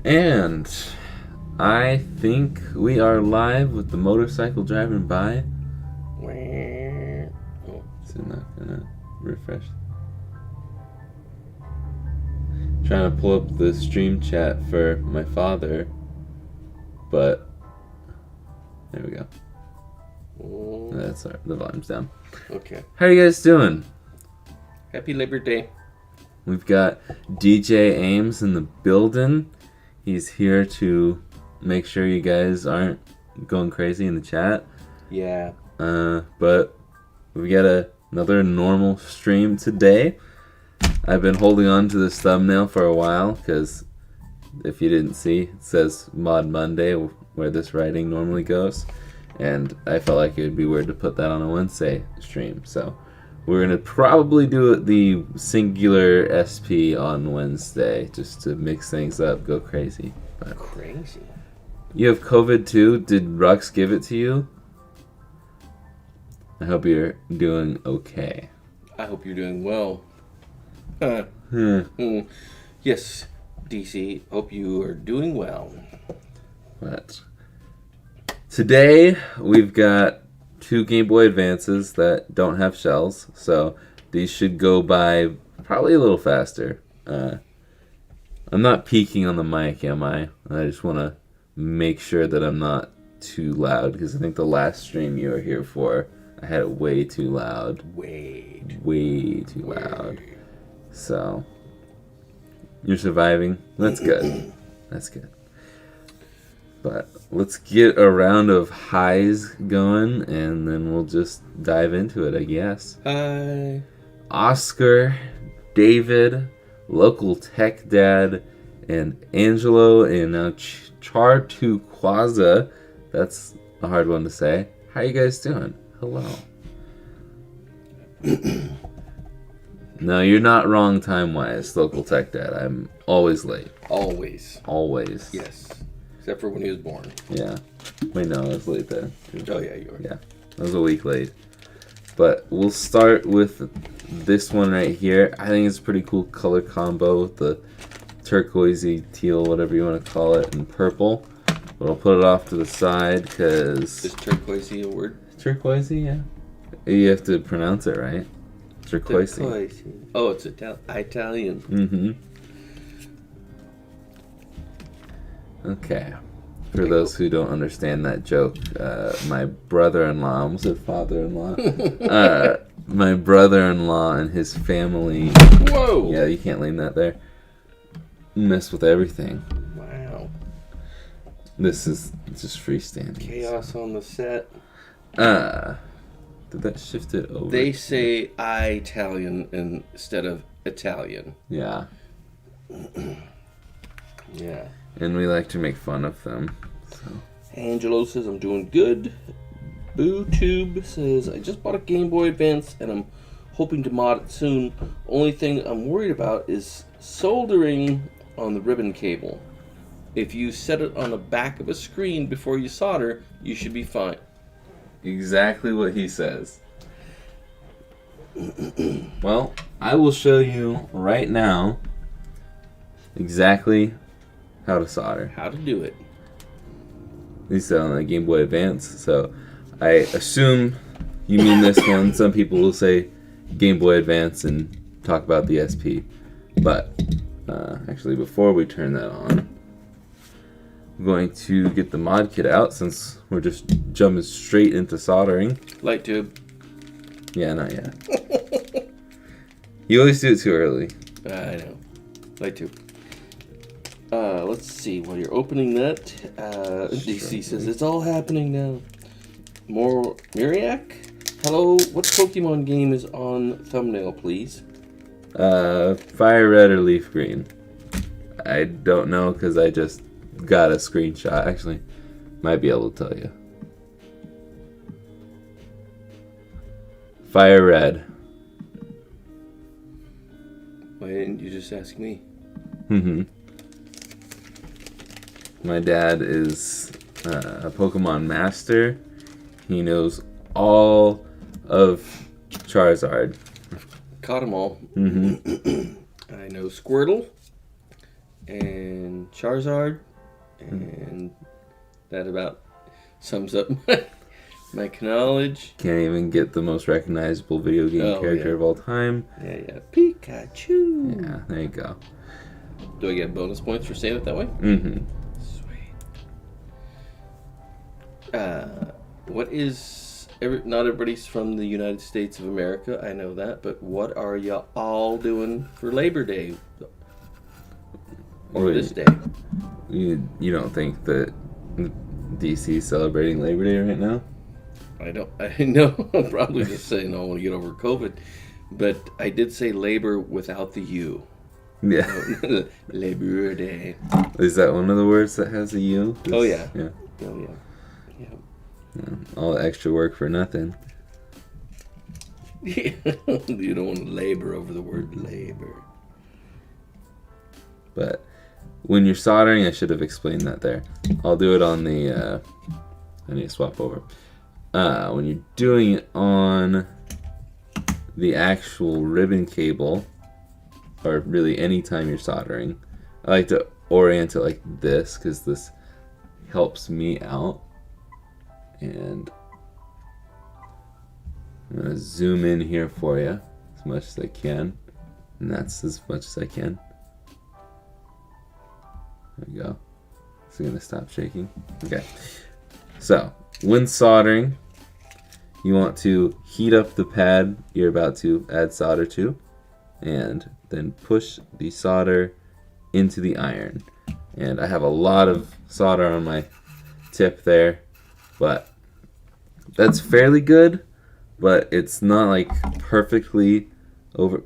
And I think we are live with the motorcycle driving by. Oh. Is it not gonna refresh? Trying to pull up the stream chat for my father, but there we go. That's all right. The volume's down. Okay. How are you guys doing? Happy Labor Day. We've got DJ Ames in the building. He's here to make sure you guys aren't going crazy in the chat. Yeah. But we got another normal stream today. I've been holding on to this thumbnail for a while because if you didn't see, it says Mod Monday where this writing normally goes. And I felt like it would be weird to put that on a Wednesday stream. So we're going to probably do the singular SP on Wednesday just to mix things up, go crazy. But Crazy. you have COVID too? Did Rux give it to you? I hope you're doing okay. I hope you're doing well. Yes, DC. Hope you are doing well. But today we've got 2 Game Boy Advances that don't have shells, so these should go by probably a little faster. I'm not peeking on the mic, am I? I just want to make sure that I'm not too loud, because I think the last stream you were here for, I had it way too loud. Way too loud. So, you're surviving. That's good. That's good. But let's get a round of highs going, and then we'll just dive into it, I guess. Hi. Oscar, David, Local Tech Dad, and Angelo, and now Chartukwaza. That's a hard one to say. How you guys doing? Hello. No, you're not wrong time-wise, Local Tech Dad. I'm always late. Always. Always. Yes. Except for when he was born. Yeah. Wait, no, I was late there. Oh, yeah, you were. Yeah, I was a week late. But we'll start with this one right here. I think it's a pretty cool color combo with the turquoisey, teal, whatever you want to call it, and purple. But I'll put it off to the side because... Is turquoisey a word? Turquoisey, yeah. You have to pronounce it right. Turquoisey. Turquoisey. Oh, it's Italian. Mm-hmm. Okay. For those who don't understand that joke, my brother-in-law, I almost said father-in-law. My brother-in-law and his family. Whoa! Yeah, you can't lean that there. Mess with everything. Wow. This is just freestanding. Chaos on the set. Did that shift it over? They say Italian instead of Italian. Yeah. Yeah. And we like to make fun of them. So. Angelo says, I'm doing good. BooTube says, I just bought a Game Boy Advance and I'm hoping to mod it soon. Only thing I'm worried about is soldering on the ribbon cable. If you set it on the back of a screen before you solder, you should be fine. Exactly what he says. Well, I will show you right now exactly how to solder. How to do it. At least on the Game Boy Advance. So I assume you mean this one. Some people will say Game Boy Advance and talk about the SP. But actually, before we turn that on, I'm going to get the mod kit out since we're just jumping straight into soldering. Light tube. Yeah, not yet. You always do it too early. I know. Light tube. Let's see. While you're opening that, DC says it's all happening now. More Miriak? Hello, what Pokemon game is on thumbnail, please? Fire red or leaf green. I don't know because I just got a screenshot. Actually, might be able to tell you. Fire red. Why didn't you just ask me? Mm-hmm. My dad is a Pokemon master. He knows all of Charizard. Caught them all. Mm-hmm. I know Squirtle and Charizard, and that about sums up my knowledge. Can't even get the most recognizable video game character of all time. Yeah. Pikachu. Yeah, there you go. Do I get bonus points for saying it that way? Mm-hmm. Sweet. What is... not everybody's from the United States of America, I know that, but what are y'all all doing for Labor Day? Or this day? You don't think that DC is celebrating Labor Day right now? I know. I'm probably just saying I want to get over COVID, but I did say labor without the U. Yeah. Labor Day. Is that one of the words that has a U? Oh yeah. Yeah. Oh yeah. All the extra work for nothing. You don't want to labor over the word labor. But when you're soldering, I should have explained that there. I'll do it on the... I need to swap over. When you're doing it on the actual ribbon cable, or really any time you're soldering, I like to orient it like this because this helps me out. And I'm going to zoom in here for you as much as I can. And that's as much as I can. There we go. It's going to stop shaking. Okay. So, when soldering, you want to heat up the pad you're about to add solder to, and then push the solder into the iron. And I have a lot of solder on my tip there, but that's fairly good, but it's not like perfectly over.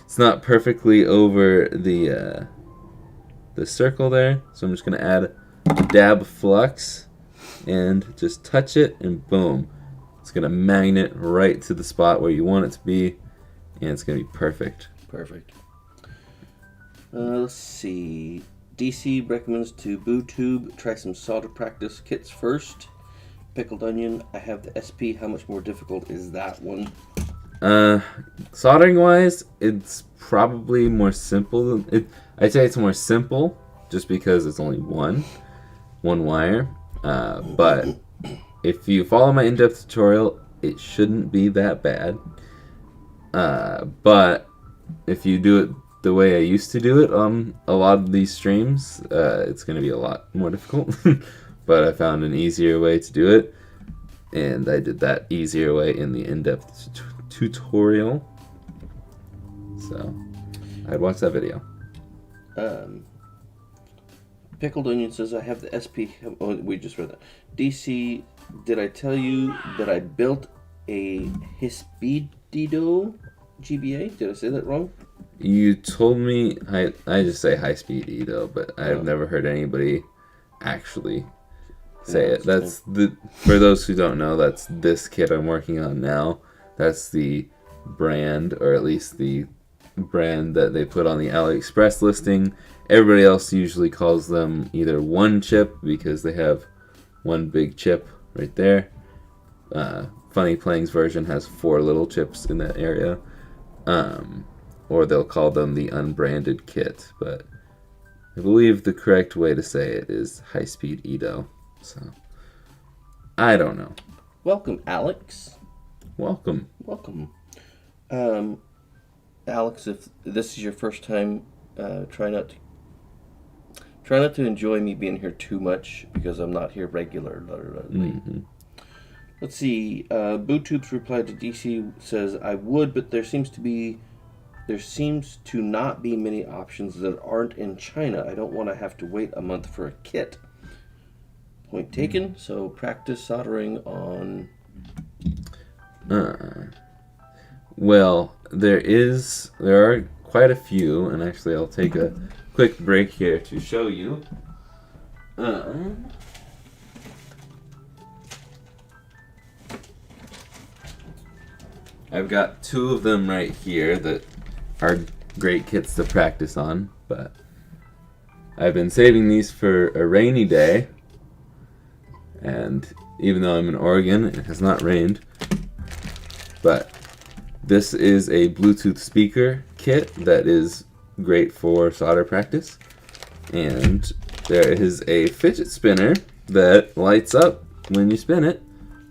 It's not perfectly over the circle there, so I'm just gonna add a dab of flux and just touch it, and boom, it's gonna magnet right to the spot where you want it to be, and it's gonna be perfect. Perfect. Let's see. DC recommends to BooTube try some solder practice kits first. Pickled onion. I have the SP. How much more difficult is that one? Soldering wise, it's probably more simple than it. I'd say it's more simple just because it's only one wire. But if you follow my in-depth tutorial, it shouldn't be that bad. But if you do it the way I used to do it on a lot of these streams, it's going to be a lot more difficult. But I found an easier way to do it, and I did that easier way in the in-depth tutorial. So I'd watch that video. Pickled Onion says, I have the SP. Oh, we just read that. DC, did I tell you that I built a Hispedido GBA? Did I say that wrong? You told me, I just say high speed Edo, but I've never heard anybody actually say it. That's for those who don't know, that's this kit I'm working on now. That's the brand, or at least the brand that they put on the AliExpress listing. Everybody else usually calls them either one chip because they have one big chip right there. Funny Playing's version has 4 little chips in that area. Or they'll call them the unbranded kit, but I believe the correct way to say it is high speed Edo. So I don't know. Welcome, Alex. Welcome. Alex, if this is your first time, try not to enjoy me being here too much because I'm not here regularly. Mm-hmm. Let's see. BooTube's reply to DC says, I would, but there seems to not be many options that aren't in China. I don't want to have to wait a month for a kit. Point taken. So practice soldering on... Well, there are quite a few, and actually I'll take a quick break here to show you. I've got 2 of them right here that are great kits to practice on, but I've been saving these for a rainy day, and even though I'm in Oregon, it has not rained. But this is a Bluetooth speaker kit that is great for solder practice. And there is a fidget spinner that lights up when you spin it.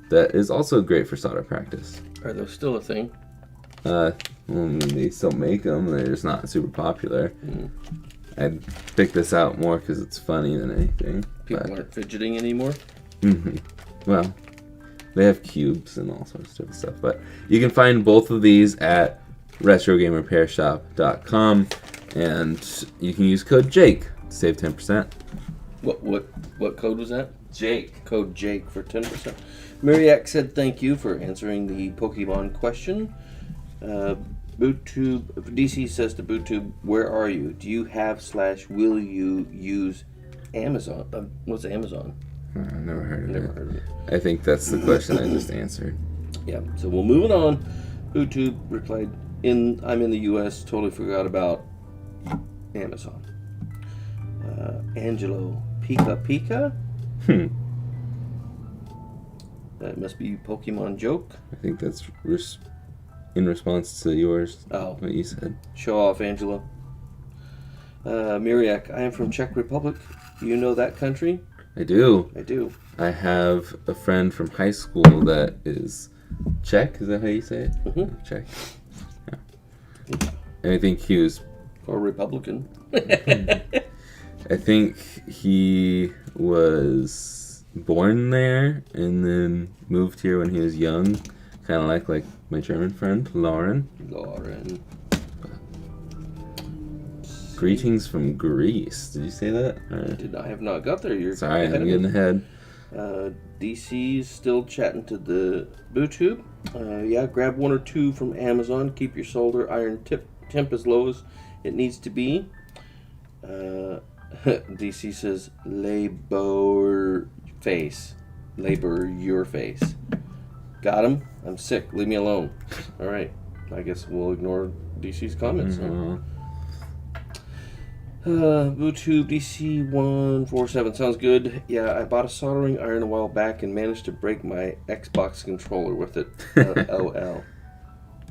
That is also great for solder practice. Are those still a thing? They still make them. They're just not super popular. I'd pick this out more because it's funny than anything. People aren't fidgeting anymore? Well, they have cubes and all sorts of different stuff. But you can find both of these at RetroGameRepairShop.com, and you can use code Jake to save 10%. What code was that? Jake. Code Jake for 10%. Mariak said thank you for answering the Pokemon question. BootTube DC says to BootTube, where are you? Do you have / will you use Amazon? What's Amazon? I've never heard of Never it. heard of it. I think that's the question I just answered. Yeah, so we'll move it on. BootTube replied, I'm in the US, totally forgot about Amazon. Angelo, Pika? That must be Pokemon joke. I think that's in response to yours. Oh. What you said. Show off, Angelo. Miriak, I am from Czech Republic. Do you know that country? I do. I do. I have a friend from high school that is Czech. Is that how you say it? Mm-hmm. Czech. Yeah. And I think he was... Or Republican. I think he was born there and then moved here when he was young. Kind of like my German friend, Lauren. Greetings from Greece. Did you say that? I have not got there. You're sorry, I'm getting ahead. DC's still chatting to the BooTube. Yeah, grab 1 or 2 from Amazon. Keep your solder iron temp as low as it needs to be. DC says, labor your face. Got him? I'm sick. Leave me alone. All right. I guess we'll ignore DC's comments. BooTube DC147 sounds good. Yeah, I bought a soldering iron a while back and managed to break my Xbox controller with it. LL.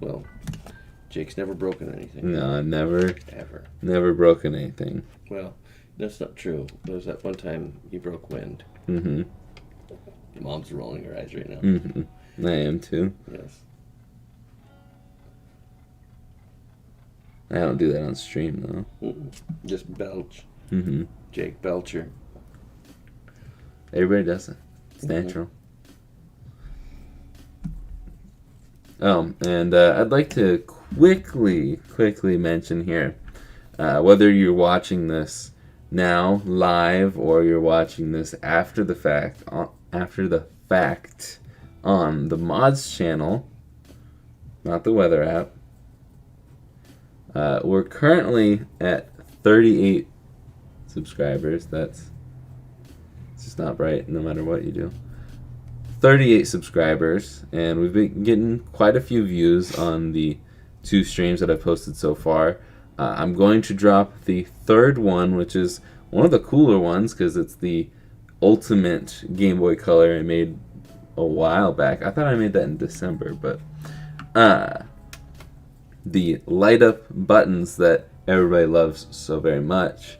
Well, Jake's never broken anything. No, never. Ever. Never broken anything. Well, that's not true. There was that one time you broke wind. Mm-hmm. Mom's rolling her eyes right now. Mm-hmm. I am too. Yes. I don't do that on stream though. Just belch. Mm-hmm. Jake Belcher. Everybody does it. It's natural. And I'd like to quickly mention here, whether you're watching this now live or you're watching this after the fact on the mods channel, not the weather app. We're currently at 38 subscribers. It's just not right no matter what you do. 38 subscribers, and we've been getting quite a few views on the 2 streams that I've posted so far. I'm going to drop the 3rd one, which is one of the cooler ones because it's the ultimate Game Boy Color I made a while back. I thought I made that in December, but the light up buttons that everybody loves so very much,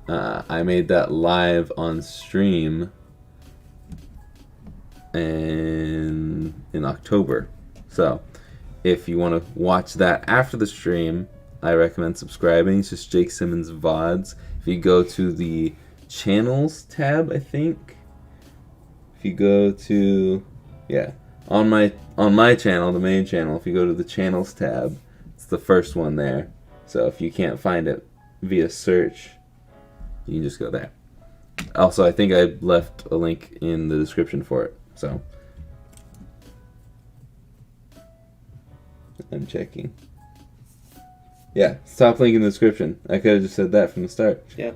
I made that live on stream in October. So if you want to watch that after the stream, I recommend subscribing. It's just Jake Simmons VODs. If you go to the channels tab, I think. If you go to, on my channel, the main channel, if you go to the channels tab, it's the first one there. So if you can't find it via search, you can just go there. Also, I think I left a link in the description for it. So I'm checking. Yeah, top link in the description. I could have just said that from the start. Yeah.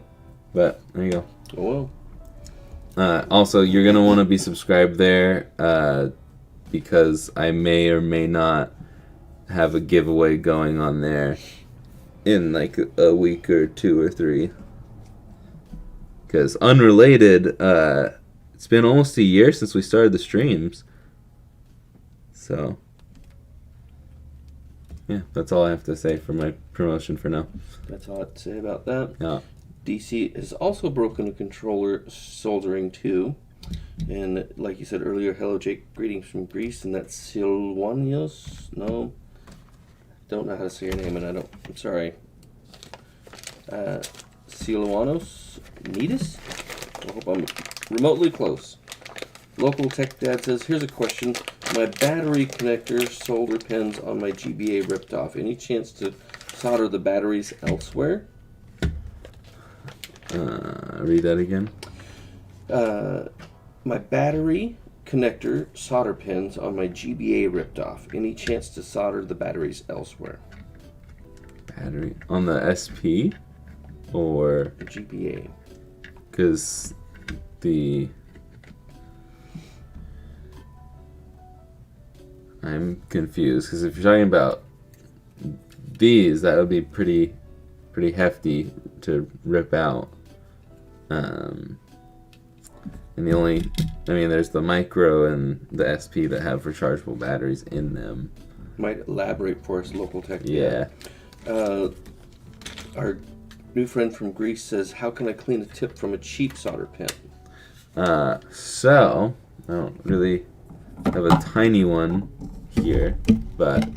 But there you go. Oh, well. Also, you're going to want to be subscribed there because I may or may not have a giveaway going on there in like a week or 2 or 3. Because unrelated, it's been almost a year since we started the streams. So Yeah, that's all I have to say for my promotion for now. That's all I have to say about that. Yeah. DC has also broken a controller soldering too. And like you said earlier, hello Jake, greetings from Greece, and that's Silwanios. No, don't know how to say your name, and I'm sorry. Silwanos Nidis? I hope I'm remotely close. Local Tech Dad says, here's a question. My battery connector solder pins on my GBA ripped off. Any chance to solder the batteries elsewhere? Read that again. My battery connector solder pins on my GBA ripped off. Any chance to solder the batteries elsewhere? Battery on the SP or The GBA. because I'm confused because if you're talking about these, that would be pretty hefty to rip out. And there's the micro and the SP that have rechargeable batteries in them. Might elaborate for us, Local Tech. Yeah. Our new friend from Greece says, how can I clean a tip from a cheap solder pin? So I don't really have a tiny one here, but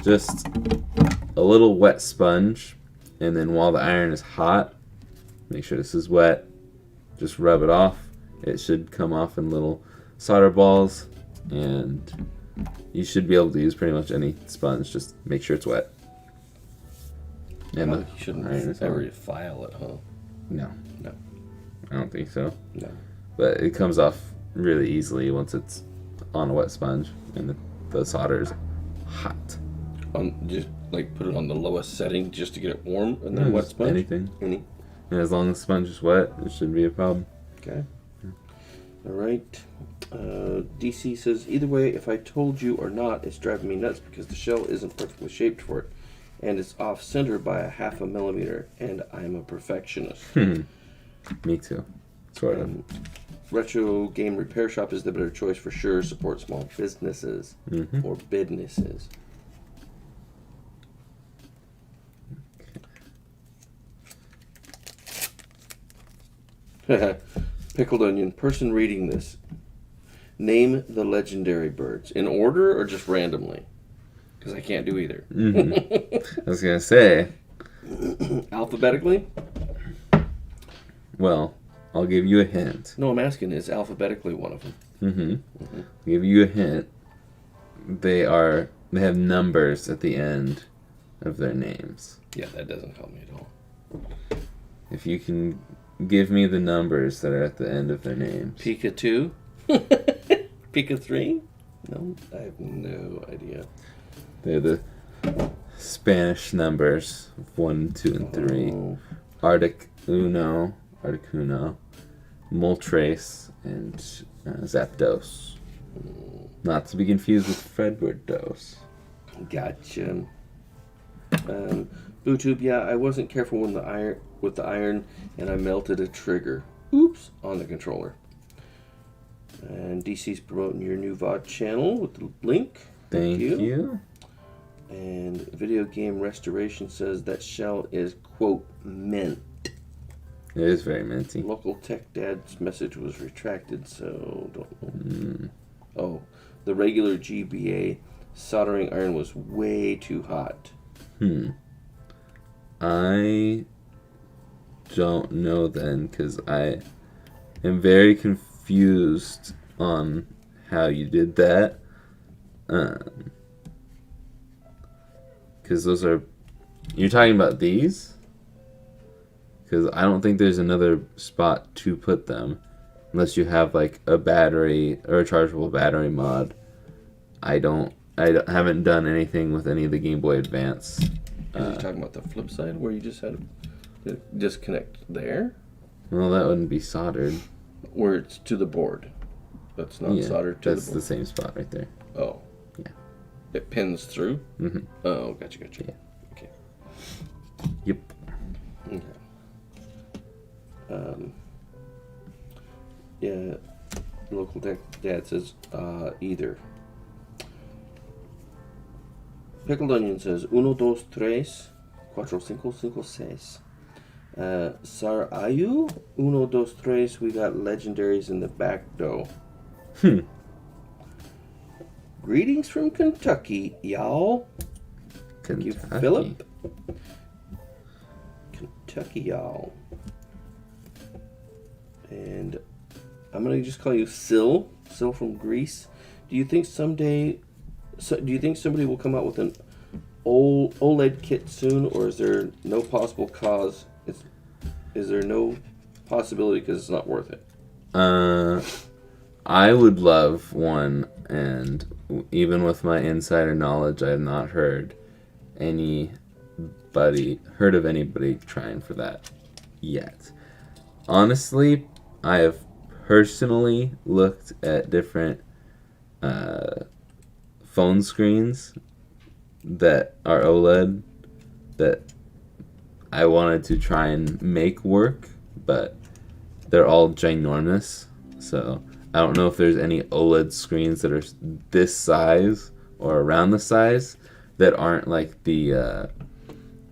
just a little wet sponge, and then while the iron is hot, make sure this is wet, just rub it off. It should come off in little solder balls, and you should be able to use pretty much any sponge. Just make sure it's wet. And You shouldn't ever file it, huh? No, I don't think so. No. But it comes off really easily once it's on a wet sponge and the solder is hot. Just like put it on the lowest setting just to get it warm, and then wet Just sponge. anything. Any. And as long as the sponge is wet, it shouldn't be a problem. Okay. All right. DC says, either way, if I told you or not, it's driving me nuts because the shell isn't perfectly shaped for it, and it's off center by a 0.5 millimeter, and I'm a perfectionist. Me too. Sort of. Retro Game Repair Shop is the better choice for sure. Support small businesses or businesses. Pickled onion. Person reading this. Name the legendary birds in order or just randomly? Because I can't do either. I was gonna say. Alphabetically? Well, I'll give you a hint. No, I'm asking. Is alphabetically one of them? I'll give you a hint. They have numbers at the end of their names. Yeah, that doesn't help me at all. If you can give me the numbers that are at the end of their names. Pika 2? Pika 3? No, I have no idea. They're the Spanish numbers 1, 2, and 3. Oh. Articuno, Moltres, and Zapdos. Not to be confused with Fredward Dose. Gotcha. BooTube, yeah, I wasn't careful with the iron, and I melted a trigger. Oops, on the controller. And DC's promoting your new VOD channel with the link. Thank you. And Video Game Restoration says that shell is, quote, mint. It is very minty. Local Tech Dad's message was retracted, so don't know. Oh, the regular GBA soldering iron was way too hot. I don't know then, because I am very confused on how you did that. Because those are... You're talking about these? Because I don't think there's another spot to put them. Unless you have like a battery or a chargeable battery mod. I haven't done anything with any of the Game Boy Advance. Are you talking about the flip side where you just had to disconnect there? Well, that wouldn't be soldered. Where it's to the board. That's not soldered to the board. That's the same spot right there. Oh. Yeah. It pins through? Mm-hmm. Oh, gotcha. Yeah. Okay. Yep. Okay. Yeah, Local Dad says either. Pickled Onion says, uno, dos, tres, cuatro, cinco, cinco, seis. Sar Ayu, uno, dos, tres, we got legendaries in the back door. Greetings from Kentucky, y'all. Thank you, Philip. Kentucky, y'all. And I'm going to just call you Sil from Greece. Do you think somebody will come out with an OLED kit soon, or is there no possible cause? Is there no possibility because it's not worth it? I would love one, and even with my insider knowledge, I have not heard of anybody trying for that yet. Honestly, I have personally looked at different phone screens that are OLED that I wanted to try and make work, but they're all ginormous. So I don't know if there's any OLED screens that are this size or around the size that aren't like the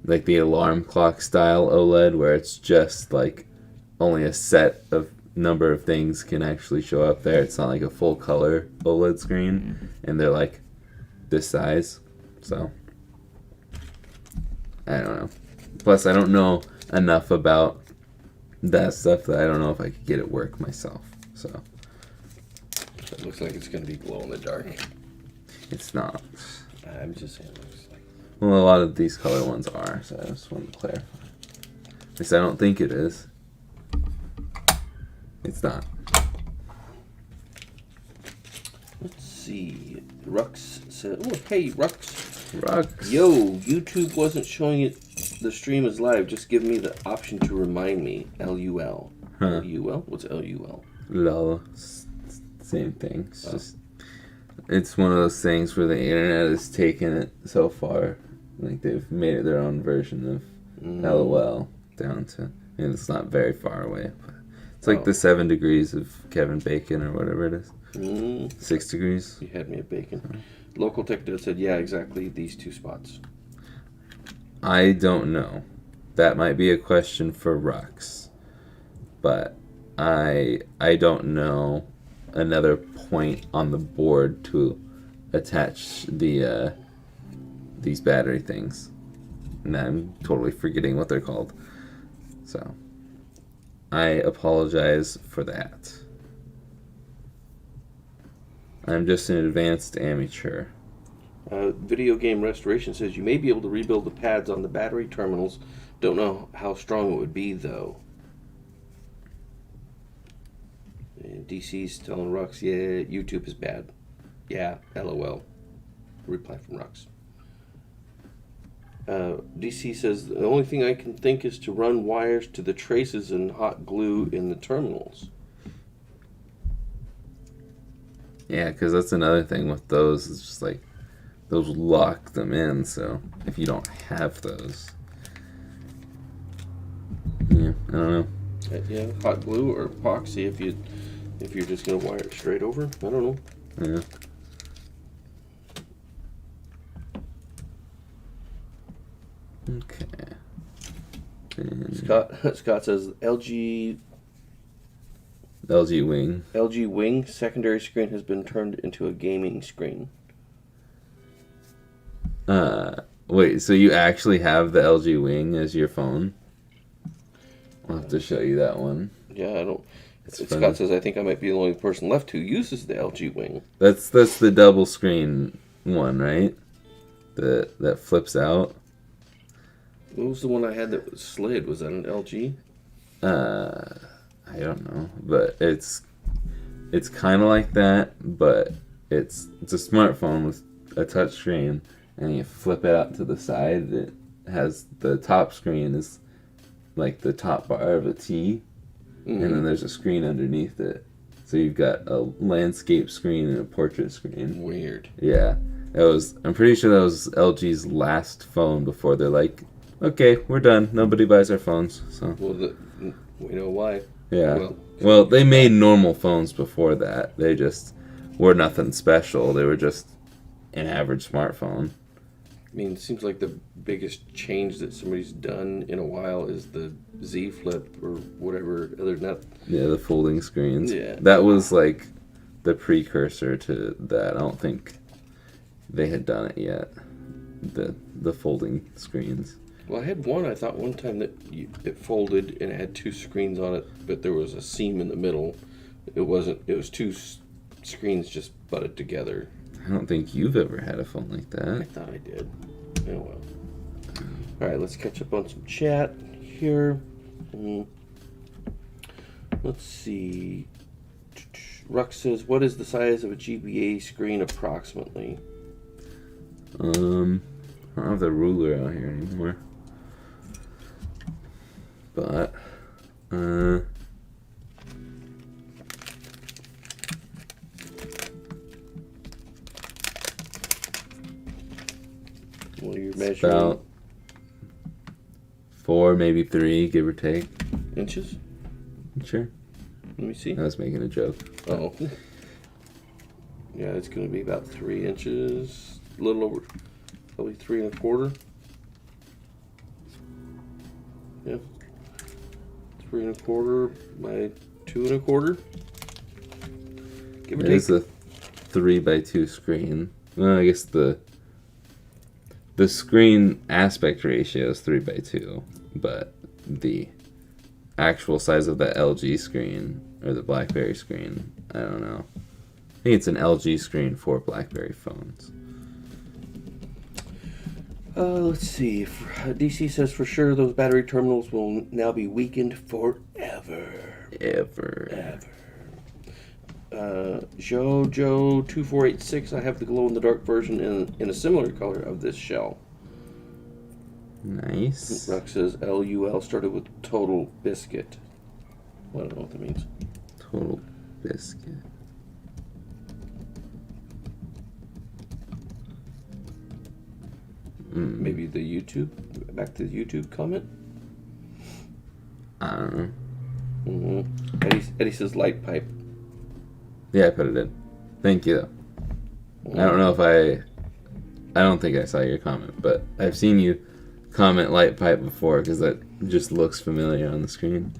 alarm clock style OLED, where it's just like only a set of number of things can actually show up there. It's not like a full color OLED screen, and they're like this size. So I don't know. Plus, I don't know enough about that stuff that I don't know if I could get it work myself. So it looks like it's going to be glow in the dark. It's not. I'm just saying it looks like. Well, a lot of these color ones are, so I just wanted to clarify. At least I don't think it is. It's not. Let's see. Rux said, "Oh, hey, Rux. Rux. Yo, YouTube wasn't showing it. The stream is live. Just give me the option to remind me. LUL. Huh. LUL? What's LUL? Lol. Same thing. It's one of those things where the internet has taken it so far. Like they've made it their own version of LOL down to. And it's not very far away. But it's like the 7 degrees of Kevin Bacon or whatever it is. 6 degrees. You had me at bacon. Local Tech Dad said, yeah, exactly these two spots. I don't know. That might be a question for Rux. But I don't know another point on the board to attach the these battery things. And I'm totally forgetting what they're called. So I apologize for that. I'm just an advanced amateur. Video Game Restoration says you may be able to rebuild the pads on the battery terminals. Don't know how strong it would be, though. And DC's telling Rux, yeah, YouTube is bad. Yeah, LOL. Reply from Rux. DC says the only thing I can think is to run wires to the traces and hot glue in the terminals. Yeah, because that's another thing with those. It's just like those lock them in. So if you don't have those, yeah, I don't know. Yeah, hot glue or epoxy if you're just gonna wire it straight over. I don't know. Yeah. Okay. And Scott says LG Wing secondary screen has been turned into a gaming screen. Wait, so you actually have the LG Wing as your phone? I'll have to show you that one. Yeah, I don't. Scott says I think I might be the only person left who uses the LG Wing. That's the double screen one, right? That flips out. What was the one I had that slid? Was that an LG? I don't know, but it's kind of like that, but it's a smartphone with a touch screen, and you flip it out to the side. It has the top screen is like the top bar of a T, and then there's a screen underneath it. So you've got a landscape screen and a portrait screen. Weird. Yeah, I'm pretty sure that was LG's last phone before they're like, okay, we're done. Nobody buys our phones. So well, we know why. Yeah. Well, they made normal phones before that. They just were nothing special. They were just an average smartphone. I mean, it seems like the biggest change that somebody's done in a while is the Z Flip or whatever. Other than that, Yeah, the folding screens. Yeah. That was like the precursor to that. I don't think they had done it yet. The folding screens. well, I had one. I thought one time that it folded and it had two screens on it, but there was a seam in the middle. It wasn't. It was two screens just butted together. I don't think you've ever had a phone like I that. thought I did. Oh well. All right, let's catch up on some chat here. Let's see. Ruck says, "What is the size of a GBA screen approximately?" I don't have the ruler out here anymore. But Well, you're it's measuring about 4, maybe 3, give or take. inches. Sure. Let me see. I was making a joke. Oh. Yeah, it's going to be about 3 inches, a little over, probably 3 1/4. Yeah, 3 1/4 by 2 1/4. Give or It take. is a 3x2 screen. Well, I guess the screen aspect ratio is 3x2, but the actual size of the LG screen or the BlackBerry screen, I don't know. I think it's an LG screen for BlackBerry phones. Let's see. DC says for sure those battery terminals will now be weakened forever. Ever. Jojo2486, I have the glow-in-the-dark version in a similar color of this shell. Nice. Ruck says LUL started with Total Biscuit. Well, I don't know what that means. Total biscuit. Maybe the YouTube? Back to the YouTube comment? I don't know. Eddie says light pipe. Yeah, I put it in. Thank you. I don't know if I don't think I saw your comment, but I've seen you comment light pipe before because that just looks familiar on the screen.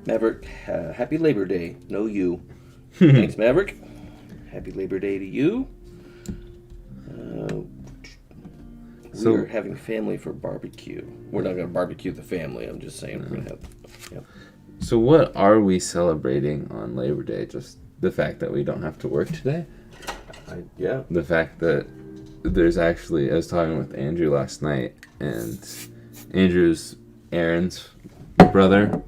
Maverick, happy Labor Day. No you. Thanks, Maverick. Happy Labor Day to you. We are having family for barbecue. We're not going to barbecue the family. I'm just saying we're going to have. Yep. So what are we celebrating on Labor Day? Just the fact that we don't have to work today? Yeah. The fact that there's actually, I was talking with Andrew last night, and Andrew's Aaron's brother,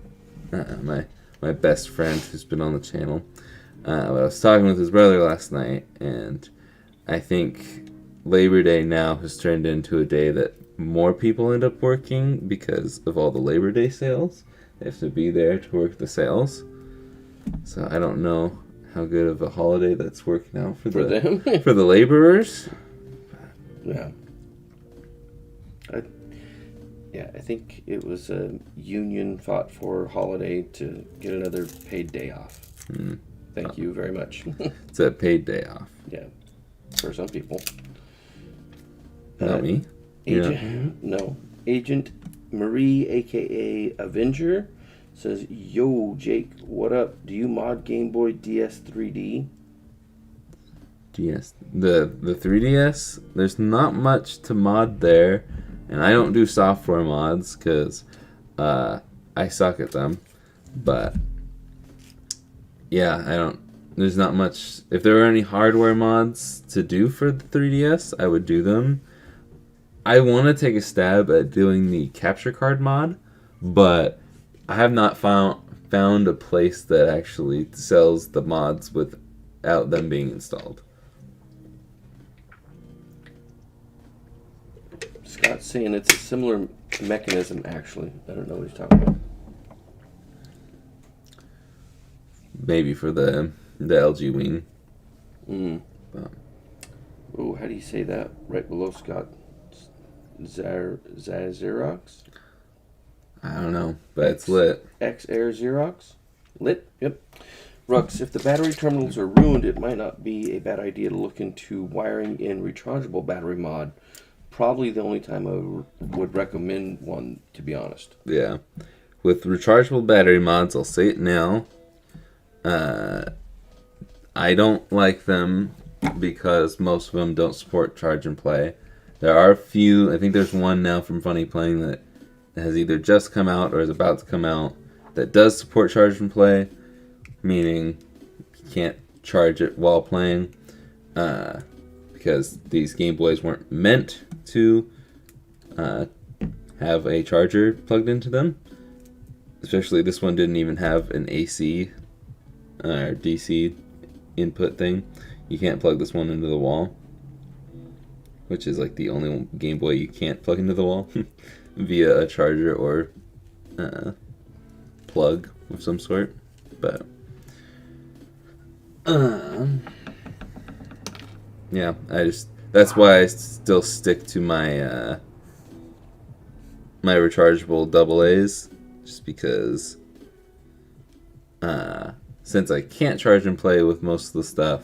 my best friend who's been on the channel. I was talking with his brother last night, and I think Labor Day now has turned into a day that more people end up working because of all the Labor Day sales. They have to be there to work the sales. So I don't know how good of a holiday that's working out for them. For the laborers. Yeah. I think it was a union fought for holiday to get another paid day off. Thank you very much. It's a paid day off. Yeah, for some people. Not me. Agent Marie, aka Avenger, says, "Yo, Jake, what up? Do you mod Game Boy DS 3D?" DS, the 3DS. There's not much to mod there, and I don't do software mods because I suck at them. But yeah, I don't. There's not much. If there were any hardware mods to do for the 3DS, I would do them. I want to take a stab at doing the capture card mod, but I have not found a place that actually sells the mods without them being installed. Scott's saying it's a similar mechanism, actually. I don't know what he's talking about. Maybe for the LG Wing. But. Oh, how do you say that? Right below Scott. Xerox? I don't know, but it's lit. X-Air Xerox? Lit? Yep. Rux, if the battery terminals are ruined, it might not be a bad idea to look into wiring in rechargeable battery mod. probably the only time I would recommend one, to be honest. Yeah. With rechargeable battery mods, I'll say it now. I don't like them because most of them don't support charge and play. There are a few. I think there's one now from Funny Playing that has either just come out or is about to come out that does support charge and play, meaning you can't charge it while playing, because these Game Boys weren't meant to have a charger plugged into them. Especially this one didn't even have an AC or DC input thing. You can't plug this one into the wall, which is like the only Game Boy you can't plug into the wall via a charger or plug of some sort. But yeah, that's why I still stick to my my rechargeable AA's, just because since I can't charge and play with most of the stuff,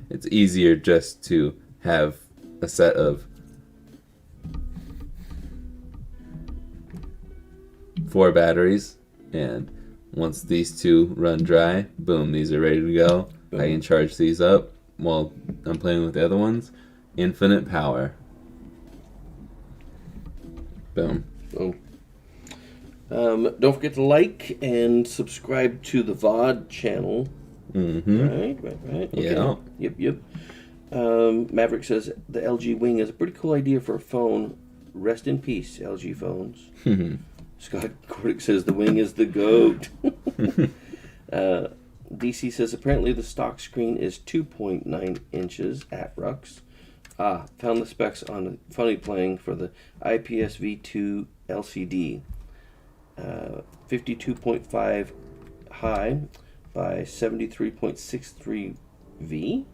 it's easier just to have a set of 4 batteries, and once these 2 run dry, boom, these are ready to go. Boom. I can charge these up while I'm playing with the other ones. Infinite power. Boom. Boom. Don't forget to like and subscribe to the VOD channel. Mm-hmm. Right. Okay. Yeah. Yep. Maverick says the LG Wing is a pretty cool idea for a phone. Rest in peace, LG phones. Scott Cordick says the Wing is the GOAT. DC says apparently the stock screen is 2.9 inches at Rux. Found the specs on Funny Playing for the IPS V2 LCD. 52.5 high by 73.63 V.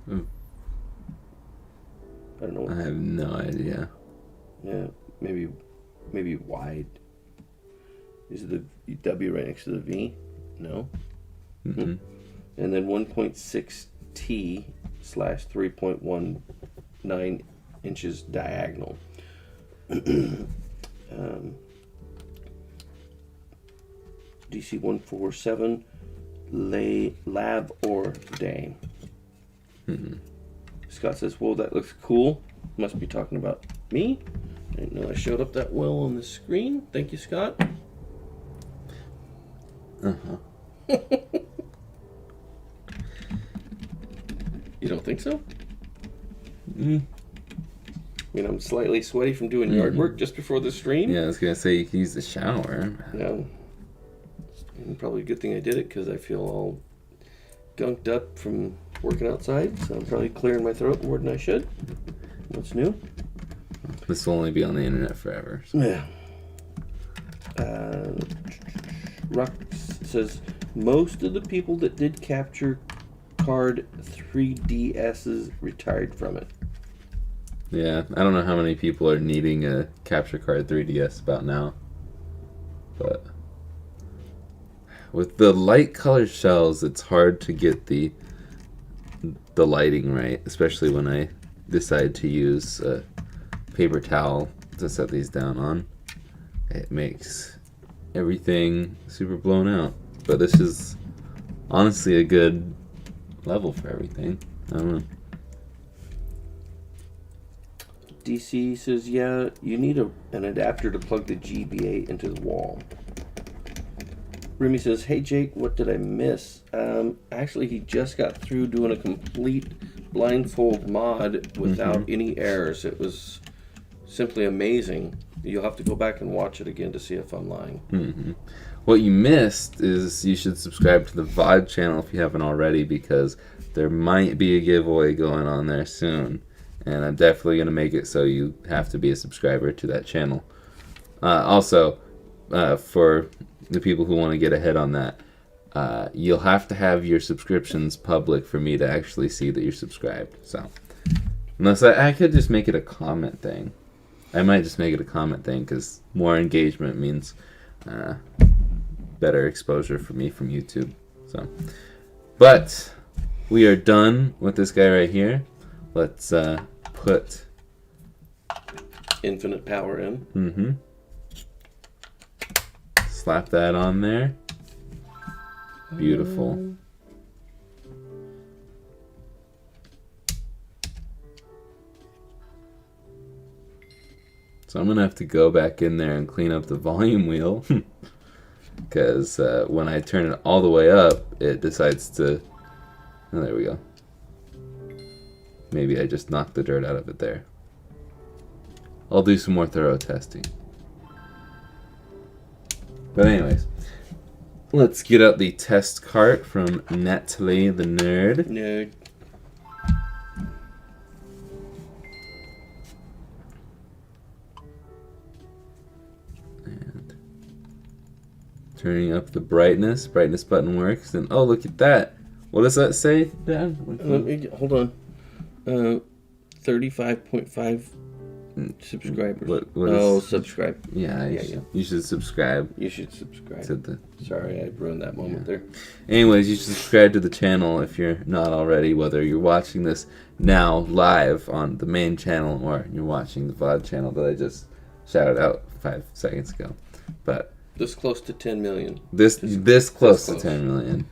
I don't know. I have no idea. Yeah, maybe wide. Is the W right next to the V? No. Mm-hmm. And then 1.6 T / 3.19 inches diagonal. DC 147 lab or day. Mm-hmm. Scott says, "Whoa, that looks cool." Must be talking about me. I didn't know I showed up that well on the screen. Thank you, Scott. You don't think so? I mean, I'm slightly sweaty from doing yard work just before the stream. Yeah, I was gonna say you can use the shower. Yeah. And probably a good thing I did it, because I feel all gunked up from working outside, so I'm probably clearing my throat more than I should. What's new? This will only be on the internet forever. So. Yeah. Rux says most of the people that did capture card 3DSs retired from it. Yeah, I don't know how many people are needing a capture card 3DS about now, but with the light colored shells, it's hard to get the lighting right, especially when I decide to use a paper towel to set these down on. It makes everything super blown out, but this is honestly a good level for everything. I don't know. DC says, yeah, you need an adapter to plug the GBA into the wall. Remy says, hey Jake, what did I miss? Actually, he just got through doing a complete blindfold mod without any errors. It was simply amazing. You'll have to go back and watch it again to see if I'm lying. What you missed is you should subscribe to the VOD channel if you haven't already, because there might be a giveaway going on there soon. And I'm definitely going to make it so you have to be a subscriber to that channel. Also, for the people who want to get ahead on that, you'll have to have your subscriptions public for me to actually see that you're subscribed. So, unless I could just make it a comment thing. I might just make it a comment thing, because more engagement means better exposure for me from YouTube. So, but we are done with this guy right here. Let's put infinite power in. Mm-hmm. Slap that on there. Beautiful. So I'm going to have to go back in there and clean up the volume wheel. Because when I turn it all the way up, it decides to... Oh, there we go. Maybe I just knocked the dirt out of it there. I'll do some more thorough testing. But anyways, let's get out the test cart from Natalie the Nerd. Nerd. And turning up the brightness. Brightness button works. And oh, look at that. What does that say, Dad? Hold on. 35.5 subscribers. What subscribe. Yeah, you should subscribe. You should subscribe. To the, Sorry, I ruined that moment there. Anyways, you should subscribe to the channel if you're not already, whether you're watching this now live on the main channel or you're watching the VOD channel that I just shouted out 5 seconds ago. But this close to 10 million. This close to 10 million.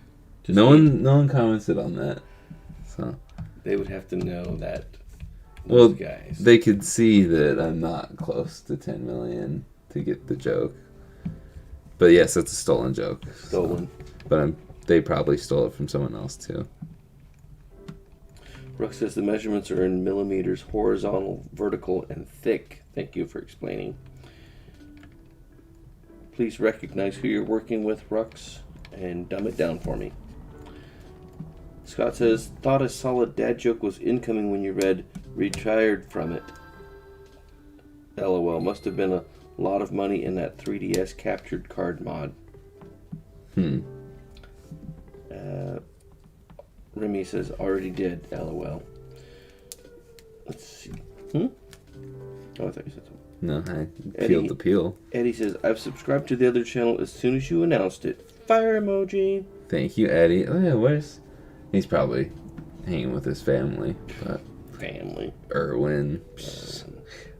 No one commented on that. So they would have to know that. Well, guys. They could see that I'm not close to 10 million to get the joke. But yes, it's a stolen joke. Stolen. So. But they probably stole it from someone else too. Brooke says the measurements are in millimeters, horizontal, vertical, and thick. Thank you for explaining. Please recognize who you're working with, Rux, and dumb it down for me. Scott says, thought a solid dad joke was incoming when you read retired from it. LOL. Must have been a lot of money in that 3DS captured card mod. Remy says, already did. LOL. Let's see. Oh, I thought you said something. No, I peeled the peel. Eddie says, I've subscribed to the other channel as soon as you announced it. Fire emoji. Thank you, Eddie. Oh yeah, he's probably hanging with his family. But family. Erwin.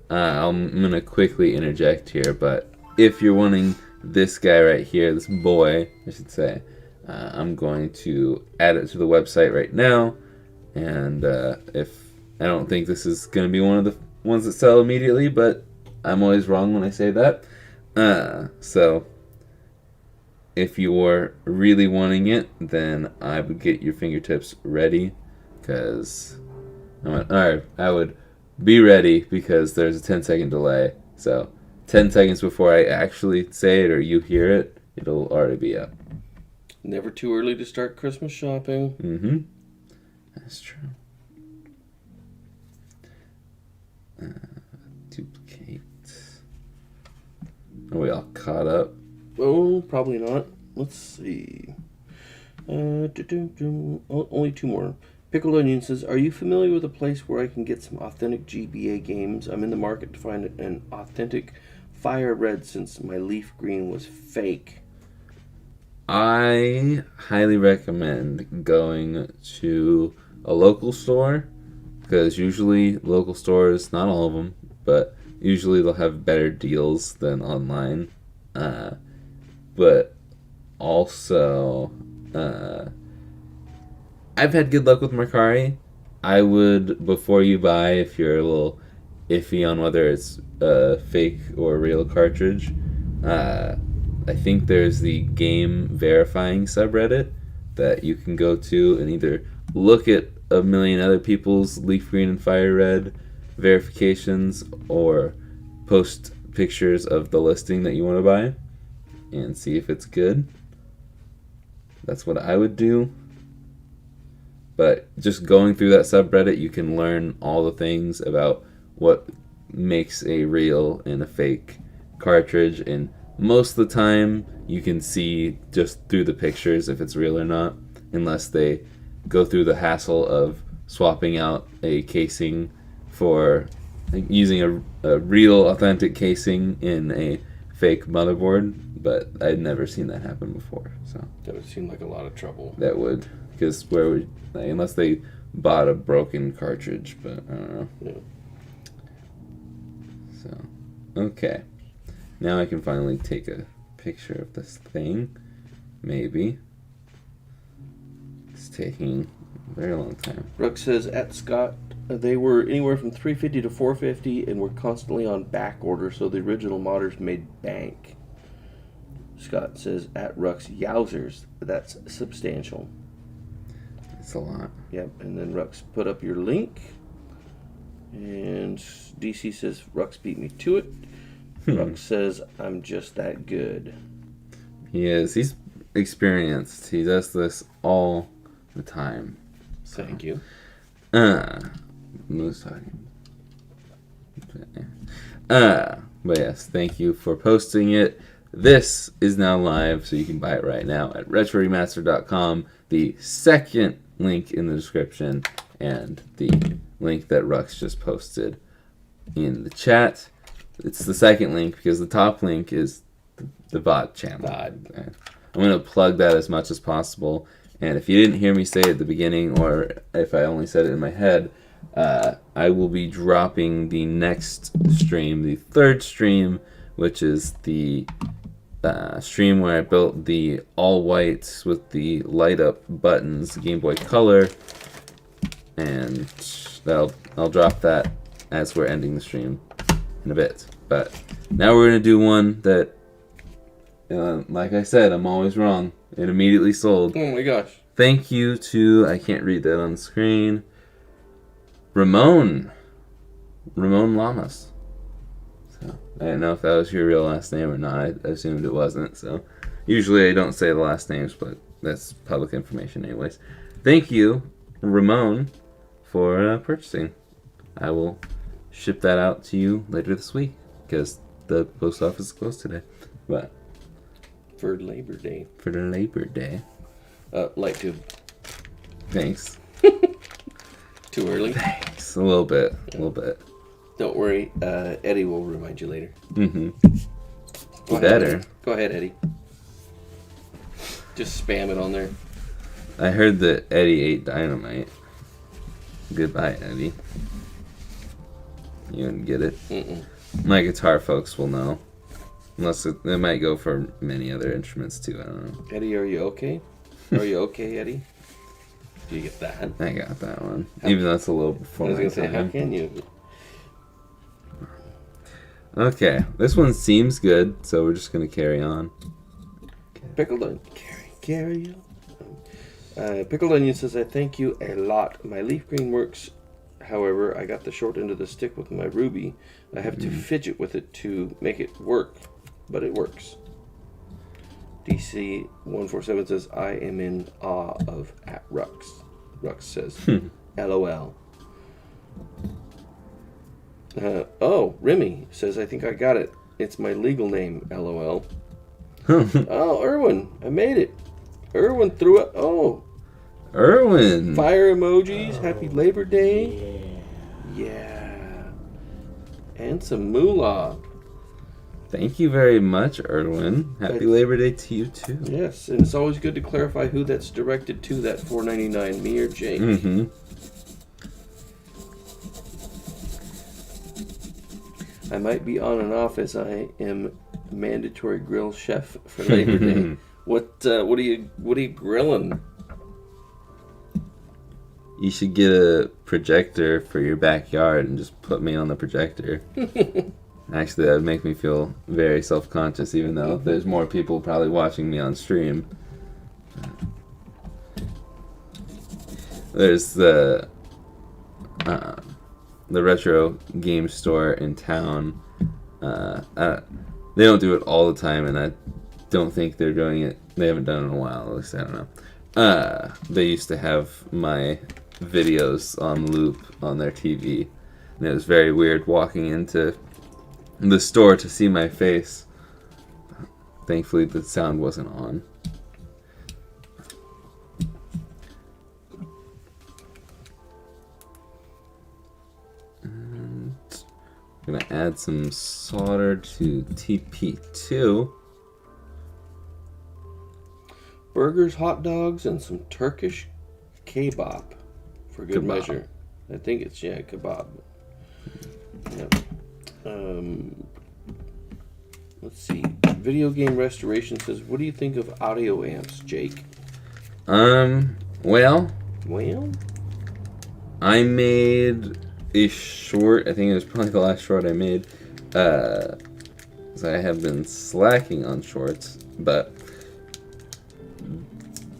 I'm going to quickly interject here, but if you're wanting this guy right here, this boy, I should say, I'm going to add it to the website right now. And if I don't think this is going to be one of the ones that sell immediately, but I'm always wrong when I say that. So if you're really wanting it, then I would get your fingertips ready, because I would be ready, because there's a 10-second delay. So 10 seconds before I actually say it or you hear it, it'll already be up. Never too early to start Christmas shopping. Mm-hmm. That's true. Duplicate. Are we all caught up? Oh, probably not. Let's see. Only 2 more. Pickled Onion says, are you familiar with a place where I can get some authentic GBA games? I'm in the market to find an authentic fire red since my leaf green was fake. I highly recommend going to a local store, because usually local stores, not all of them, but usually they'll have better deals than online. But also, I've had good luck with Mercari. I would, before you buy, if you're a little iffy on whether it's a fake or a real cartridge, I think there's the game verifying subreddit that you can go to and either look at a million other people's leaf green and fire red verifications, or post pictures of the listing that you want to buy and see if it's good. That's what I would do. But just going through that subreddit, you can learn all the things about what makes a real and a fake cartridge, and most of the time you can see just through the pictures if it's real or not, unless they go through the hassle of swapping out a casing for using a real authentic casing in a fake motherboard. But I'd never seen that happen before, so that would seem like a lot of trouble. That would, because where would, unless they bought a broken cartridge, but I don't know. Yeah. So Okay. Now I can finally take a picture of this thing. Maybe. It's taking a very long time. Brooke says, at Scott, they were anywhere from 350 to 450 and were constantly on back order, so the original modders made bank. Scott says, at Rux, yowzers, that's substantial. It's a lot. Yep, and then Rux put up your link. And DC says, Rux beat me to it. Rux says, I'm just that good. He is. He's experienced. He does this all the time. So. Thank you. Who's talking? But yes, thank you for posting it. This is now live, so you can buy it right now at retroremaster.com. The second link in the description and the link that Rux just posted in the chat. It's the second link because the top link is the VOD channel. I'm going to plug that as much as possible. And if you didn't hear me say it at the beginning, or if I only said it in my head, I will be dropping the next stream, the third stream, which is the stream where I built the all whites with the light up buttons, Game Boy Color, and I'll drop that as we're ending the stream in a bit. But now we're gonna do one that, like I said, I'm always wrong. It immediately sold. Oh my gosh. Thank you to, I can't read that on the screen, Ramon Lamas. So I didn't know if that was your real last name or not. I assumed it wasn't. So usually I don't say the last names, but that's public information anyways. Thank you, Ramon, for purchasing. I will ship that out to you later this week because the post office is closed today. But For Labor Day. for the Labor Day. Light tube. Thanks. Too early? Thanks. A little bit. A little bit. Don't worry. Eddie will remind you later. Mm-hmm. Go Better. ahead, go ahead, Eddie. Just spam it on there. I heard that Eddie ate dynamite. Goodbye, Eddie. You didn't get it. Mm-mm. My guitar folks will know. Unless it might go for many other instruments too. I don't know. Eddie, are you okay? Are you okay, Eddie? Do you get that? I got that one. Even though it's a little before I was my going to say, how time. can you? Okay, this one seems good, so we're just gonna carry on. Pickled Onion. Carry on. Pickled Onion says, I thank you a lot. My leaf green works. However, I got the short end of the stick with my ruby. I have to fidget with it to make it work, but it works. DC147 says, I am in awe of at Rux. Rux says, LOL. Remy says, I think I got it. It's my legal name, LOL. Oh, Erwin, I made it. Erwin threw it. Oh, Erwin! fire emojis. Happy Labor Day. Yeah. And some moolah. Thank you very much, Erwin. Happy Labor Day to you too. Yes, and it's always good to clarify who that's directed to, that $4.99, me or Jake. Mm-hmm. I might be on and off as I am mandatory grill chef for Labor Day. What are you grilling? You should get a projector for your backyard and just put me on the projector. Actually, that would make me feel very self-conscious, even though there's more people probably watching me on stream. There's the retro game store in town. They don't do it all the time, and I don't think they're doing it. They haven't done it in a while, at least I don't know. They used to have my videos on loop on their TV, and it was very weird walking into the store to see my face. Thankfully, the sound wasn't on. And I'm gonna add some solder to TP2. Burgers, hot dogs, and some Turkish kebab for good Kebab. measure. I think it's, kebab. Yep. Let's see. Video Game Restoration says, what do you think of audio amps, Jake? Well, Well, I made a short, I think it was probably the last short I made, because I have been slacking on shorts, but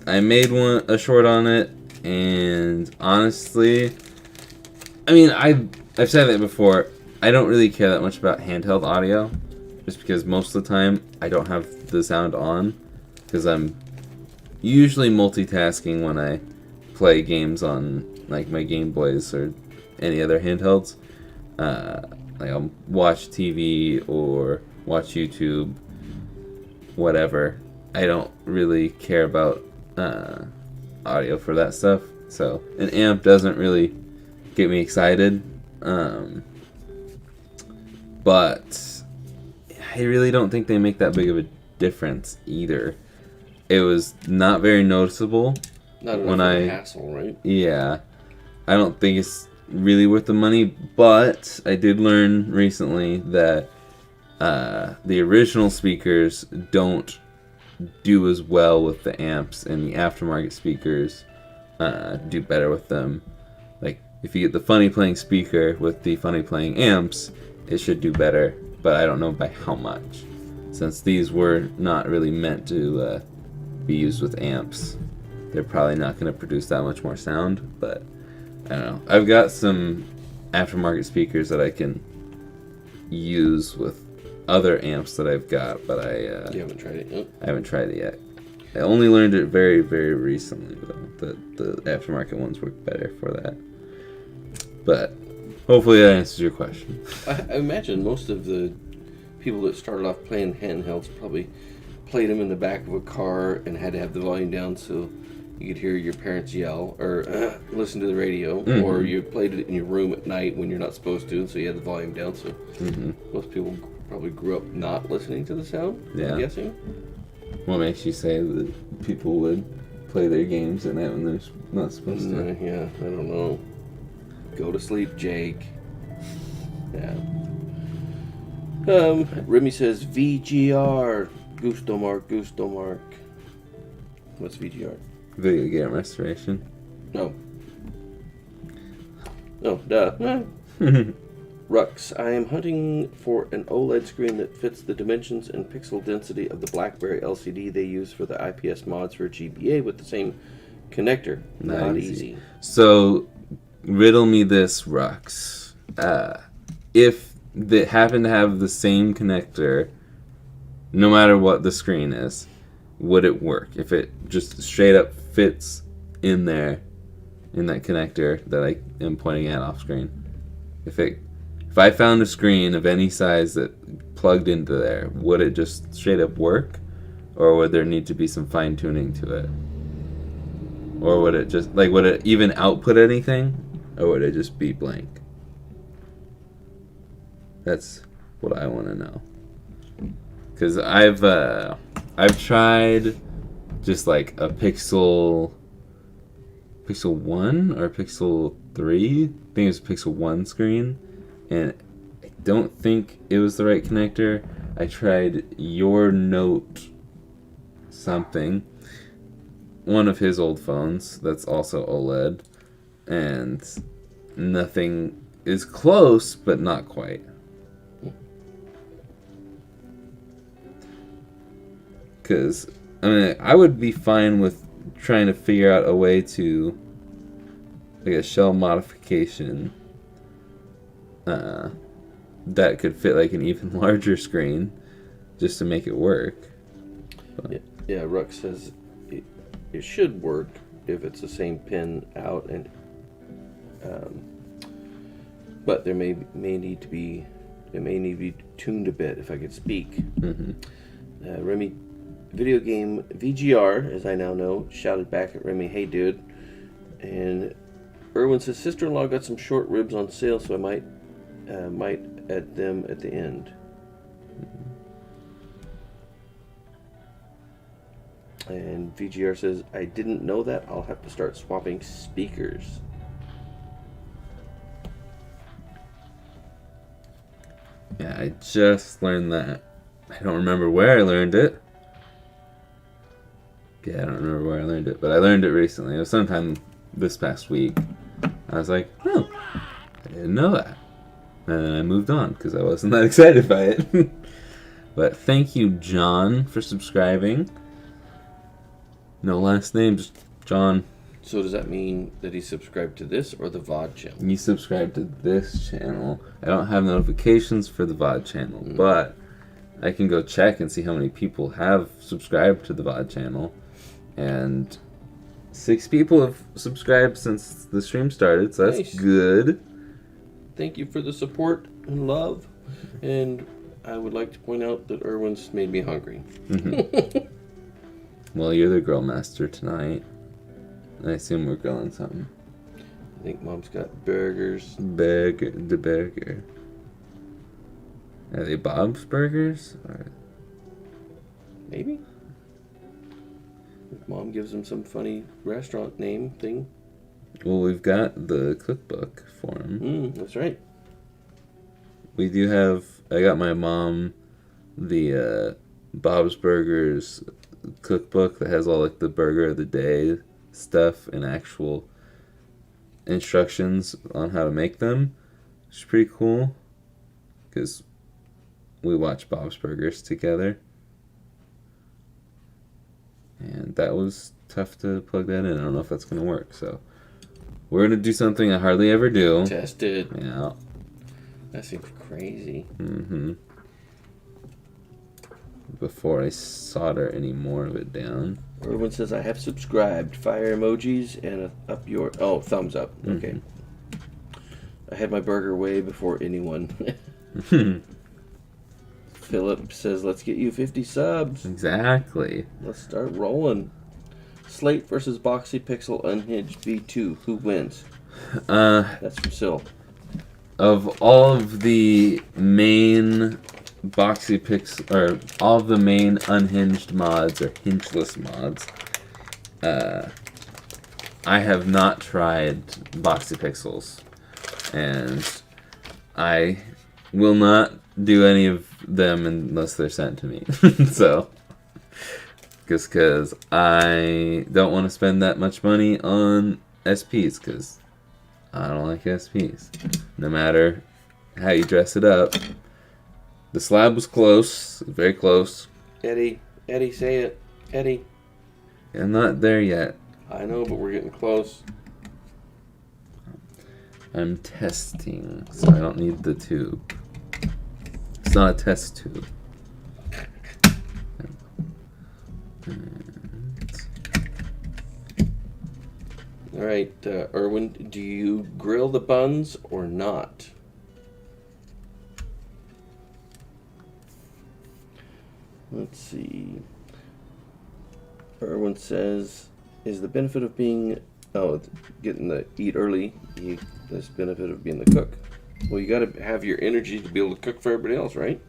I made a short on it, and honestly, I mean, I've said that before, I don't really care that much about handheld audio, just because most of the time I don't have the sound on, because I'm usually multitasking when I play games on like my Game Boys or any other handhelds. Like I'll watch TV or watch YouTube, whatever. I don't really care about audio for that stuff. So an amp doesn't really get me excited. But I really don't think they make that big of a difference either. It was not very noticeable. Not enough of a hassle, right? Yeah. I don't think it's really worth the money, but I did learn recently that the original speakers don't do as well with the amps, and the aftermarket speakers do better with them. Like, if you get the funny playing speaker with the funny playing amps, it should do better, but I don't know by how much, since these were not really meant to be used with amps. They're probably not going to produce that much more sound, but I don't know. I've got some aftermarket speakers that I can use with other amps that I've got, but you haven't tried it yet? I haven't tried it yet. I only learned it very, very recently, though, that the aftermarket ones work better for that. But hopefully that answers your question. I imagine most of the people that started off playing handhelds probably played them in the back of a car and had to have the volume down so you could hear your parents yell or listen to the radio, or you played it in your room at night when you're not supposed to, so you had the volume down. So most people probably grew up not listening to the sound, I'm guessing. What makes you say that people would play their games at night when they're not supposed to? Yeah, I don't know. Go to sleep, Jake. Yeah. Remy says VGR. Gusto Mark. What's VGR? Video game restoration. No. Oh, duh. Rux, I am hunting for an OLED screen that fits the dimensions and pixel density of the BlackBerry LCD they use for the IPS mods for GBA with the same connector. Not easy. So, riddle me this, Rux. If they happen to have the same connector, no matter what the screen is, would it work? If it just straight up fits in there, in that connector that I am pointing at off screen. If I found a screen of any size that plugged into there, would it just straight up work? Or would there need to be some fine tuning to it? Or would it just, like, would it even output anything? Or would it just be blank? That's what I want to know. Because I've tried just like a Pixel 1 or Pixel 3. I think it was Pixel 1 screen, and I don't think it was the right connector. I tried your Note something, one of his old phones that's also OLED, and nothing is close, but not quite. Because, I mean, I would be fine with trying to figure out a way to, like, a shell modification that could fit, like, an even larger screen just to make it work. But. Yeah, Rux says it should work if it's the same pin out, and but there may need to be tuned a bit, if I could speak. Remy, Video Game VGR, as I now know, shouted back at Remy, "Hey dude." And Erwin says, "Sister-in-law got some short ribs on sale, so I might add them at the end." And VGR says, "I didn't know that. I'll have to start swapping speakers." Yeah, I just learned that. I don't remember where I learned it. Yeah, I don't remember where I learned it, but I learned it recently. It was sometime this past week. I was like, oh, I didn't know that. And then I moved on because I wasn't that excited by it. But thank you, John, for subscribing. No last name, just John. So does that mean that he subscribed to this or the VOD channel? You subscribe to this channel. I don't have notifications for the VOD channel, but I can go check and see how many people have subscribed to the VOD channel. And 6 people have subscribed since the stream started, so that's Nice. good. Thank you for the support and love. And I would like to point out that Irwin's made me hungry. Well, you're the grill master tonight. I assume we're grilling something. I think Mom's got burgers. The burger. Are they Bob's Burgers? Or... Maybe? If Mom gives him some funny restaurant name thing. Well, we've got the cookbook for him. That's right. We do have... I got my mom the Bob's Burgers cookbook that has all like the burger of the day stuff and actual instructions on how to make them. It's pretty cool because we watch Bob's Burgers together. And that was tough to plug that in. I don't know if that's going to work. So we're going to do something I hardly ever do. Test it. Yeah. That seems crazy. Before I solder any more of it down. Irwin says, I have subscribed. Fire emojis and up your... Oh, thumbs up. Okay. I had my burger way before anyone. Philip says, let's get you 50 subs. Exactly. Let's start rolling. Slate versus Boxy Pixel Unhinged V2. Who wins? That's from Sil. Of all of the main Boxy Pixel, or all of the main unhinged mods or hingeless mods, I have not tried Boxy Pixels, and I will not do any of them unless they're sent to me. So, just because I don't want to spend that much money on SPs, because I don't like SPs. No matter how you dress it up. The slab was close, very close. Eddie, say it. Eddie. I'm not there yet. I know, but we're getting close. I'm testing, so I don't need the tube. It's not a test tube. All right, Irwin, do you grill the buns or not? Let's see. Irwin says, is the benefit of being, getting the eat early, this benefit of being the cook? Well, you got to have your energy to be able to cook for everybody else, right?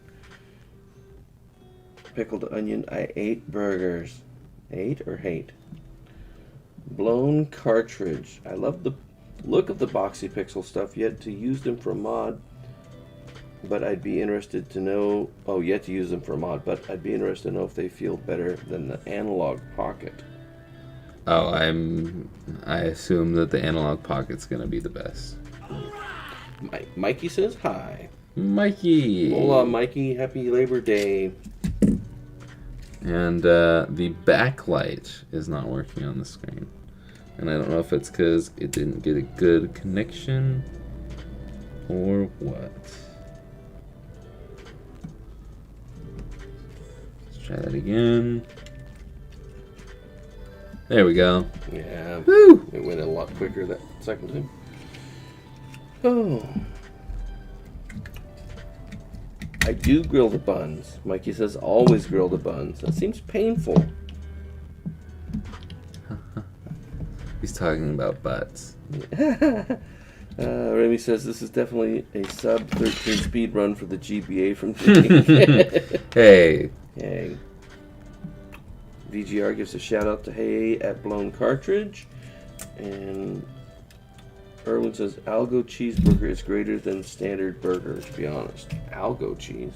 Pickled onion, I ate burgers. Ate or hate? Blown cartridge. I love the look of the Boxy Pixel stuff, yet to use them for a mod. But I'd be interested to know... Oh, yet to use them for a mod, but I'd be interested to know if they feel better than the Analog Pocket. Oh, I assume that the Analog Pocket's gonna be the best. Mikey says hi. Mikey! Hola, Mikey. Happy Labor Day. And the backlight is not working on the screen. And I don't know if it's because it didn't get a good connection or what. Let's try that again. There we go. Yeah. Woo! It went a lot quicker that second time. Oh. I do grill the buns. Mikey says always grill the buns. That seems painful. He's talking about butts. Remy says this is definitely a sub 13 speed run for the GBA from Jake. Hey. Hey. VGR gives a shout out to Hey at Blown Cartridge. And Irwin says Algo cheeseburger is greater than standard burger, to be honest. Algo cheese.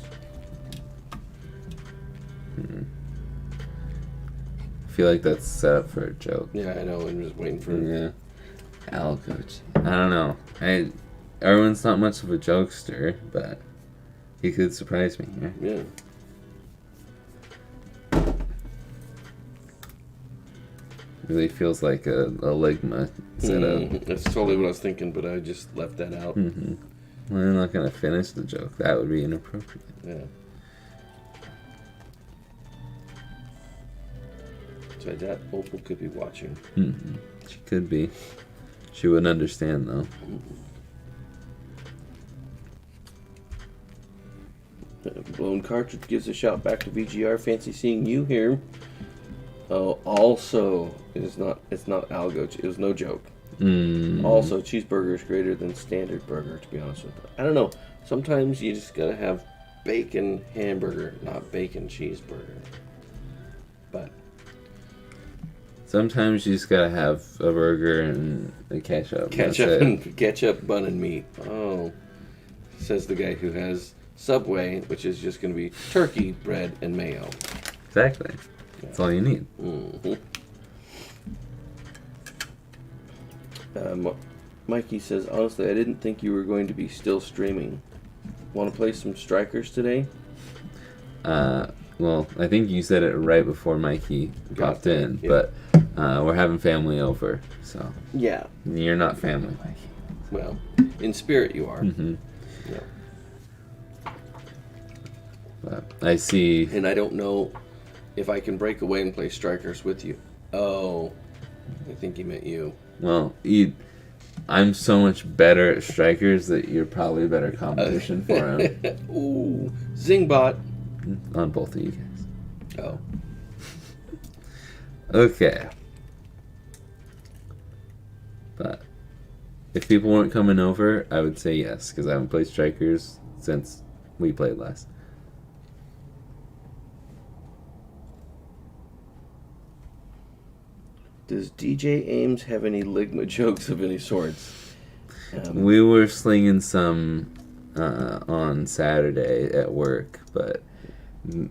feel like that's set up for a joke. Yeah, I know. I'm just waiting for. Yeah. Al Coach. I don't know. Erwin's not much of a jokester, but he could surprise me here. Yeah. Really feels like a Ligma setup. That's totally what I was thinking, but I just left that out. Mm-hmm. Well, I'm not gonna finish the joke. That would be inappropriate. Yeah. So that Opal could be watching. Mm-hmm. She could be. She wouldn't understand though. Blown Cartridge gives a shout back to VGR. Fancy seeing you here. Oh, also, it's not Algo. It was no joke. Also, cheeseburger is greater than standard burger, to be honest with you. I don't know. Sometimes you just gotta have bacon hamburger, not bacon cheeseburger. But sometimes you just gotta have a burger and a ketchup. Ketchup, bun, and meat. Oh, says the guy who has Subway, which is just gonna be turkey, bread, and mayo. Exactly. That's all you need. Mm-hmm. Mikey says, honestly, I didn't think you were going to be still streaming. Want to play some Strikers today? Well, I think you said it right before Mikey popped in, yeah. But we're having family over, so yeah, you're not family, Mikey. Well, in spirit you are. Mm-hmm. Yeah. But I see, and I don't know if I can break away and play Strikers with you. Oh, I think he meant you. Well, I'm so much better at Strikers that you're probably a better competition for him. Ooh, Zingbot. On both of you guys. Oh. Okay. But if people weren't coming over, I would say yes, because I haven't played Strikers since we played last. Does DJ Ames have any Ligma jokes of any sorts? We were slinging some on Saturday at work, but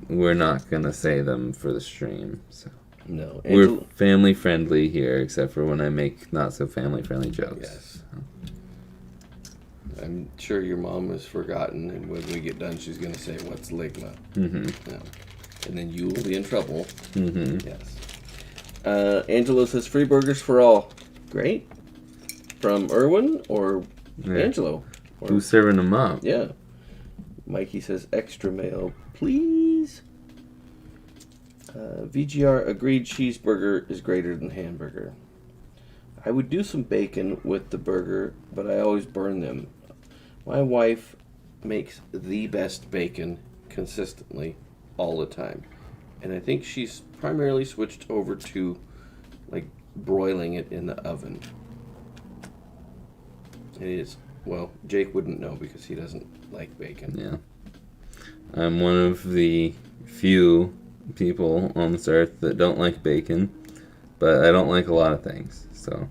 we're not going to say them for the stream. So no, we're family friendly here, except for when I make not so family friendly jokes. Yes. I'm sure your mom has forgotten, and when we get done, she's going to say, "What's Ligma?" Mm-hmm. No. And then you will be in trouble. Mm-hmm. Yes. Angelo says free burgers for all. Great. From Erwin or Angelo? Or, who's serving them up? Yeah. Mikey says extra mayo, please. VGR agreed cheeseburger is greater than hamburger. I would do some bacon with the burger, but I always burn them. My wife makes the best bacon consistently all the time. And I think she's primarily switched over to like broiling it in the oven. It is, well, Jake wouldn't know because he doesn't like bacon. Yeah. I'm one of the few people on this earth that don't like bacon, but I don't like a lot of things, so.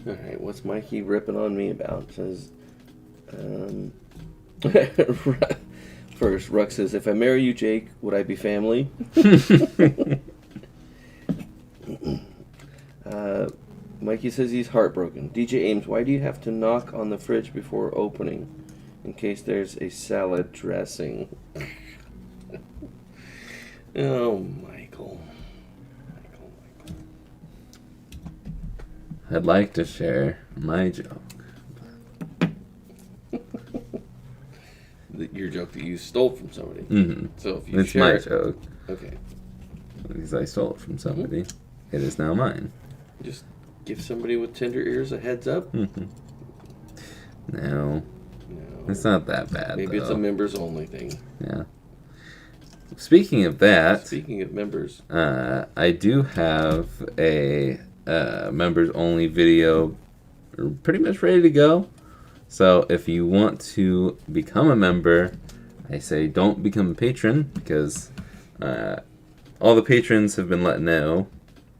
Alright, what's Mikey ripping on me about? Says, first, Ruck says, if I marry you, Jake, would I be family? Mikey says he's heartbroken. DJ Ames, why do you have to knock on the fridge before opening? In case there's a salad dressing. Oh, Michael. I'd like to share my joke. Your joke that you stole from somebody. Mm-hmm. So if you it's my joke. Okay. Because I stole it from somebody. Mm-hmm. It is now mine. Just give somebody with tender ears a heads up? Mm-hmm. No. It's not that bad, Maybe though. It's a members only thing. Yeah. Speaking of that. Speaking of members. I do have a members only video pretty much ready to go. So if you want to become a member, I say don't become a patron because all the patrons have been let know,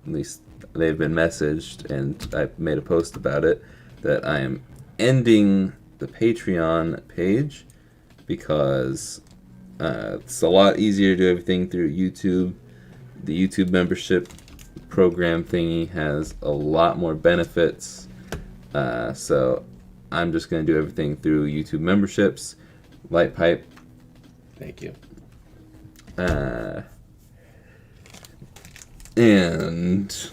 at least they've been messaged, and I've made a post about it, that I am ending the Patreon page because It's a lot easier to do everything through YouTube. The YouTube membership program thingy has a lot more benefits. So I'm just going to do everything through YouTube memberships. Light Pipe. Thank you. And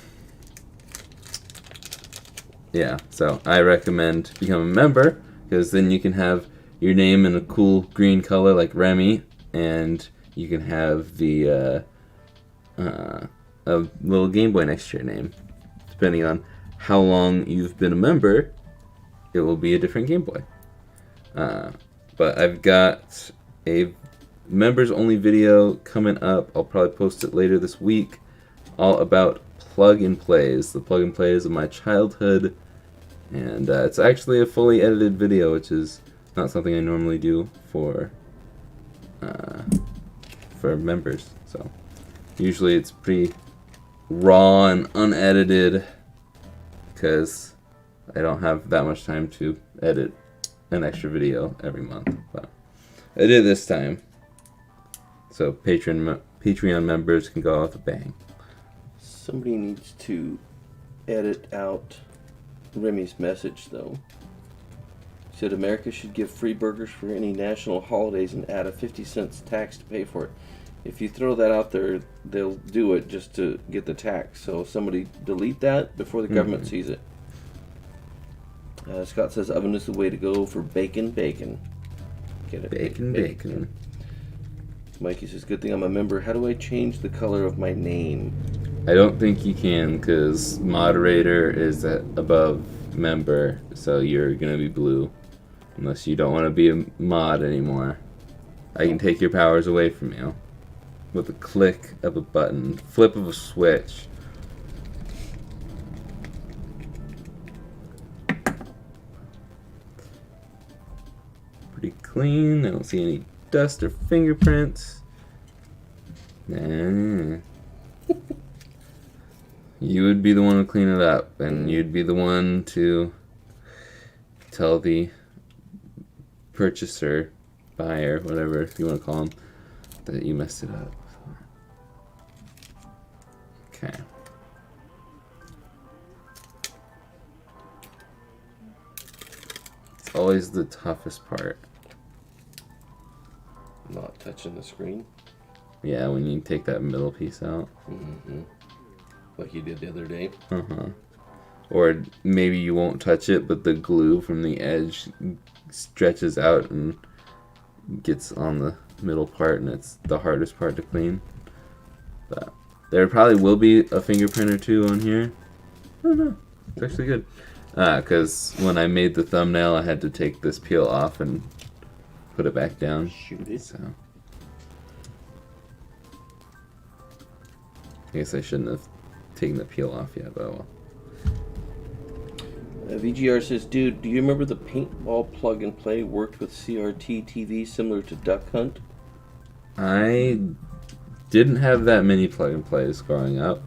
yeah, so I recommend become a member, because then you can have your name in a cool green color like Remy, and you can have the a little Game Boy next to your name. Depending on how long you've been a member, it will be a different Game Boy. But I've got a members only video coming up. I'll probably post it later this week, all about plug and plays, the plug and plays of my childhood. And it's actually a fully edited video, which is not something I normally do for members. So usually it's pretty raw and unedited, because I don't have that much time to edit an extra video every month. But I did this time, so Patreon members can go out with a bang. Somebody needs to edit out Remy's message, though. He said America should give free burgers for any national holidays and add a 50 cents tax to pay for it. If you throw that out there, they'll do it just to get the tax. So somebody delete that before the government sees it. Scott says oven is the way to go for bacon. Get it? Bacon. Mikey says, good thing I'm a member. How do I change the color of my name? I don't think you can, because moderator is above member, so you're going to be blue. Unless you don't want to be a mod anymore. I can take your powers away from you with a click of a button, flip of a switch. Pretty clean. I don't see any dust or fingerprints. Nah. You would be the one to clean it up, and you'd be the one to tell the purchaser, buyer, whatever you want to call them, that you messed it up. Okay. It's always the toughest part. Not touching the screen? Yeah, when you take that middle piece out. Mm-hmm. Like you did the other day. Uh-huh. Or maybe you won't touch it, but the glue from the edge stretches out and gets on the middle part, and it's the hardest part to clean. But there probably will be a fingerprint or two on here. I don't know. It's actually good. Because when I made the thumbnail, I had to take this peel off and put it back down. Shoot it. So I guess I shouldn't have taken the peel off yet, but well. VGR says, dude, do you remember the paintball plug and play worked with CRT TV similar to Duck Hunt? I didn't have that many plug and plays growing up,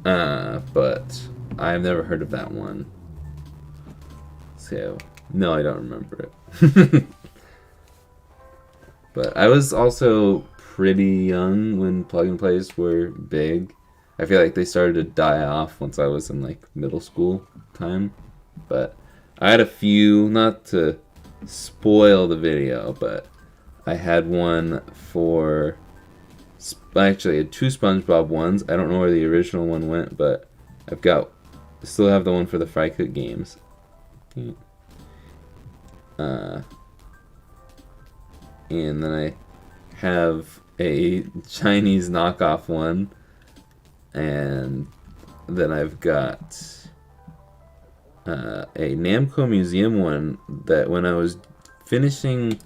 but I've never heard of that one. So, no, I don't remember it. But I was also pretty young when plug and plays were big. I feel like they started to die off once I was in like middle school time. But I had a few, not to spoil the video, but I had one for, actually I had two SpongeBob ones. I don't know where the original one went, but I still have the one for the Fry Cook games. And then I have a Chinese knockoff one, and then I've got a Namco Museum one that when I was finishing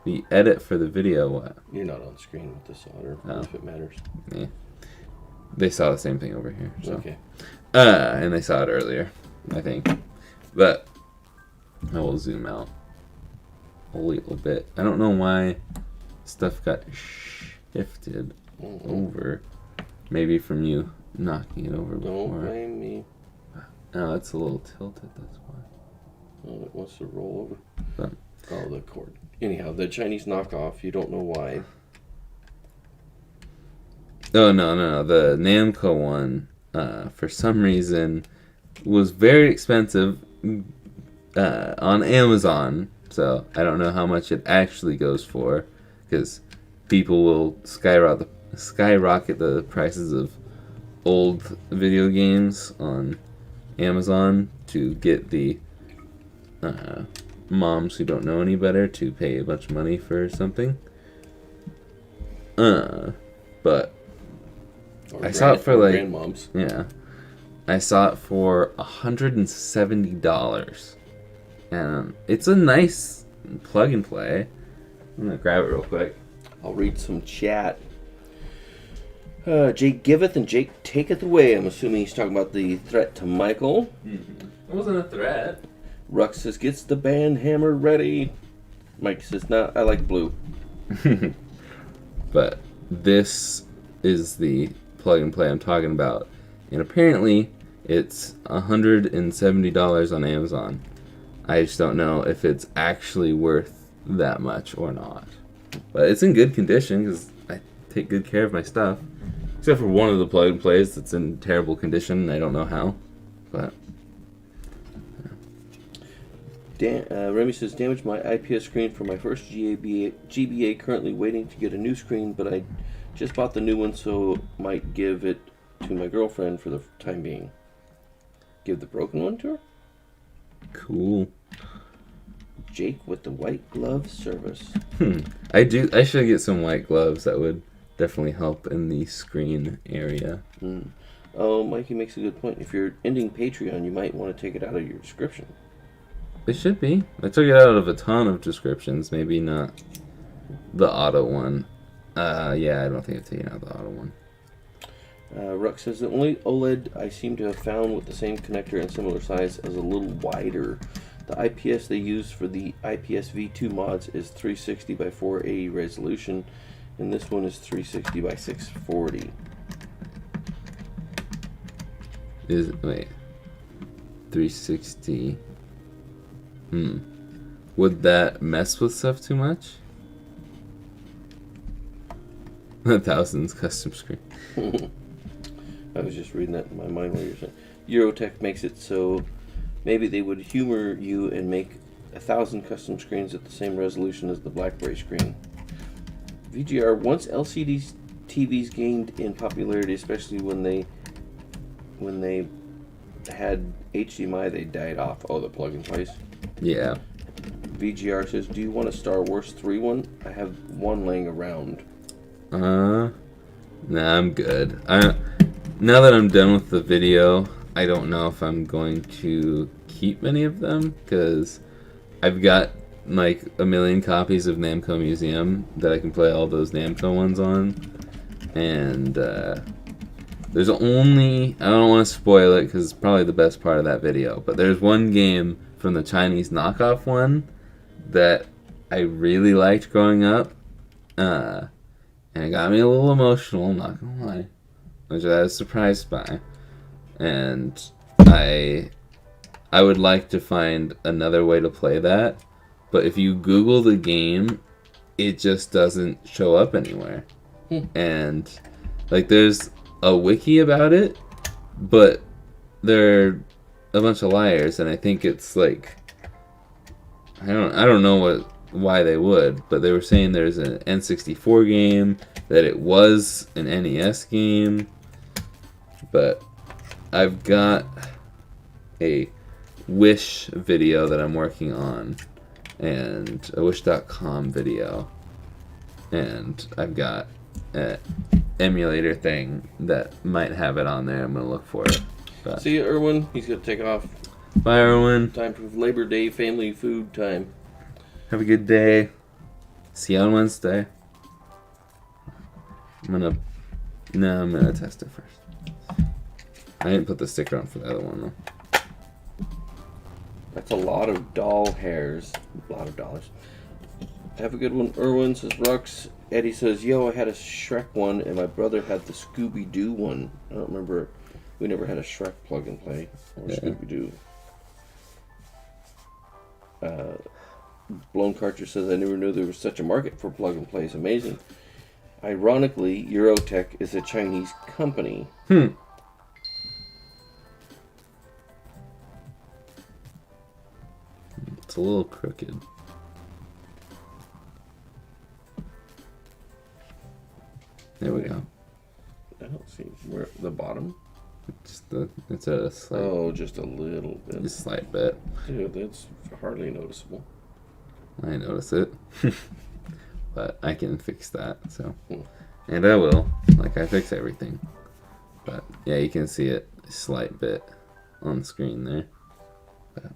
the edit for the video... You're not on screen with the solder, if it matters. Yeah. They saw the same thing over here. So. Okay. And they saw it earlier, I think. But I will zoom out a little bit. I don't know why stuff got shifted over. Maybe from you knocking it over before. Don't blame me. No, it's a little tilted, that's why. Oh, it wants to roll over. But, Oh, the cord. Anyhow, the Chinese knockoff, you don't know why. Oh, no. The Namco one, for some reason, was very expensive on Amazon. So I don't know how much it actually goes for, because people will skyrocket the prices of old video games on Amazon to get the moms who don't know any better to pay a bunch of money for something. But I saw it for like grandmoms. Yeah, I saw it for $170, and it's a nice plug and play. I'm gonna grab it real quick. I'll read some chat. Jake giveth and Jake taketh away. I'm assuming he's talking about the threat to Michael. Mm-hmm. It wasn't a threat. Rux says, gets the band hammer ready. Mike says, nah, I like blue. But this is the plug and play I'm talking about. And apparently it's $170 on Amazon. I just don't know if it's actually worth that much or not. But it's in good condition because I take good care of my stuff. Except for one of the plug and plays that's in terrible condition. I don't know how. But Remy says, damaged my IPS screen for my first GBA. Currently waiting to get a new screen, but I just bought the new one, so might give it to my girlfriend for the time being. Give the broken one to her? Cool. Jake with the white glove service. I should get some white gloves. That would definitely help in the screen area. Oh, Mikey makes a good point. If you're ending Patreon, you might want to take it out of your description. It should be. I took it out of a ton of descriptions. Maybe not the auto one. Yeah, I don't think I've taken out the auto one. Rux says, the only OLED I seem to have found with the same connector and similar size is a little wider. The IPS they use for the IPS V2 mods is 360 by 480 resolution, and this one is 360 by 640. Wait. 360. Would that mess with stuff too much? 1000's custom screen. I was just reading that in my mind while you were saying. Eurotech makes it so maybe they would humor you and make 1,000 custom screens at the same resolution as the BlackBerry screen. VGR, once LCD TVs gained in popularity, especially when they had HDMI, they died off. Oh, the plug and plays. Yeah. VGR says, do you want a Star Wars 3 one? I have one laying around. Nah, I'm good. Now that I'm done with the video, I don't know if I'm going to keep many of them, because I've got like a million copies of Namco Museum that I can play all those Namco ones on, and there's only, I don't want to spoil it because it's probably the best part of that video, but there's one game from the Chinese knockoff one that I really liked growing up, and it got me a little emotional, I'm not gonna lie, which I was surprised by, and I would like to find another way to play that, but if you Google the game, it just doesn't show up anywhere. And like there's a wiki about it, but they're a bunch of liars, and I think it's like I don't know why they would, but they were saying there's an N64 game, that it was an NES game, but I've got a Wish video that I'm working on, and a Wish.com video, and I've got an emulator thing that might have it on there. I'm gonna look for it. But See you, Erwin. He's gonna take off. Bye, Erwin. Time for Labor Day family food time. Have a good day. See you on Wednesday. I'm gonna test it first. I didn't put the sticker on for the other one though. That's a lot of doll hairs. A lot of dollars. Have a good one, Erwin, says Rux. Eddie says, yo, I had a Shrek one, and my brother had the Scooby-Doo one. I don't remember. We never had a Shrek plug and play. Or Scooby-Doo. Blown Cartridge says, I never knew there was such a market for plug and plays. Amazing. Ironically, Eurotech is a Chinese company. It's a little crooked. There we go. I don't see where the bottom. It's a slight. Oh, just a little bit. Just a slight bit. Dude, that's hardly noticeable. I notice it, but I can fix that. So, and I will. Like I fix everything. But yeah, you can see it a slight bit on the screen there. But,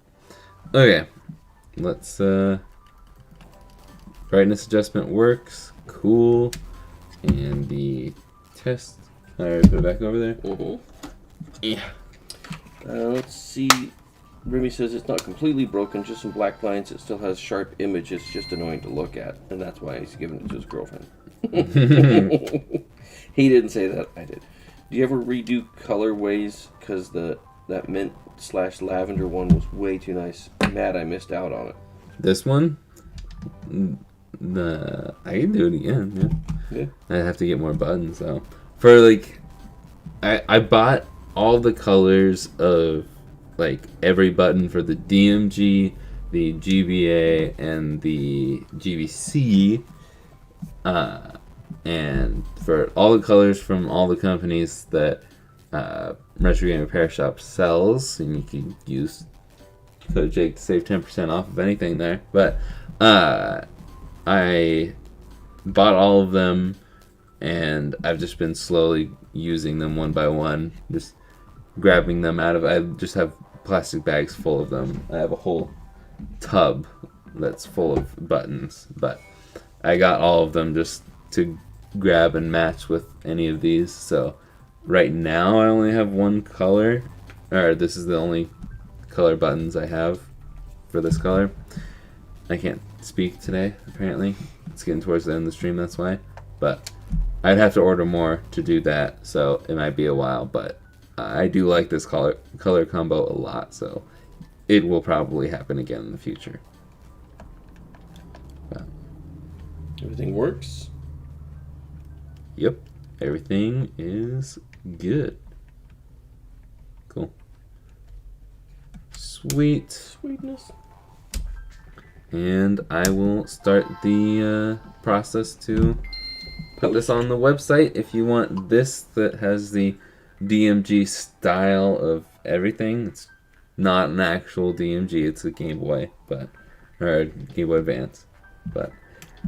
okay, let's. Brightness adjustment works. Cool. And the test. Alright, put it back over there. Yeah. Let's see. Remy says it's not completely broken, just some black lines. It still has sharp images, just annoying to look at. And that's why he's giving it to his girlfriend. He didn't say that, I did. Do you ever redo colorways? Because that mint/lavender one was way too nice. Mad I missed out on it. This one? I can do it again, yeah. I have to get more buttons, though. For, like, I bought all the colors of, like, every button for the DMG, the GBA, and the GBC, and for all the colors from all the companies that Retro Game Repair Shop sells, and you can use code Jake to save 10% off of anything there, but I bought all of them, and I've just been slowly using them one by one, just grabbing them out of. I just have plastic bags full of them. I have a whole tub that's full of buttons, but I got all of them just to grab and match with any of these. So right now I only have one color, or this is the only color buttons I have for this color. I can't speak today, apparently. It's getting towards the end of the stream, that's why. But I'd have to order more to do that, so it might be a while, but I do like this color combo a lot, so it will probably happen again in the future. But, everything works? Yep, everything is good. Cool. Sweet. Sweetness. And I will start the process to put this on the website. If you want this that has the DMG style of everything, it's not an actual DMG, it's a Game Boy, or a Game Boy Advance. But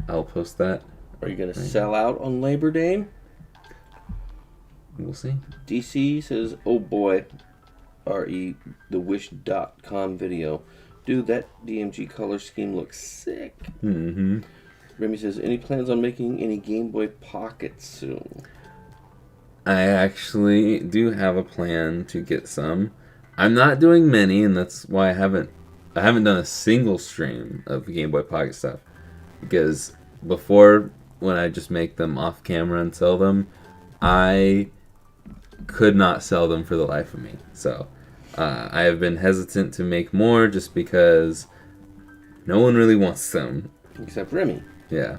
I'll post that. Are you going to sell out on Labor Day? We'll see. DC says, oh boy, RE, the wish.com video. Dude, that DMG color scheme looks sick. Mm-hmm. Remy says, any plans on making any Game Boy Pockets soon? I actually do have a plan to get some. I'm not doing many, and that's why I haven't done a single stream of Game Boy Pocket stuff. Because before, when I just make them off camera and sell them, I could not sell them for the life of me. So I have been hesitant to make more just because no one really wants them. Except Remy. Yeah.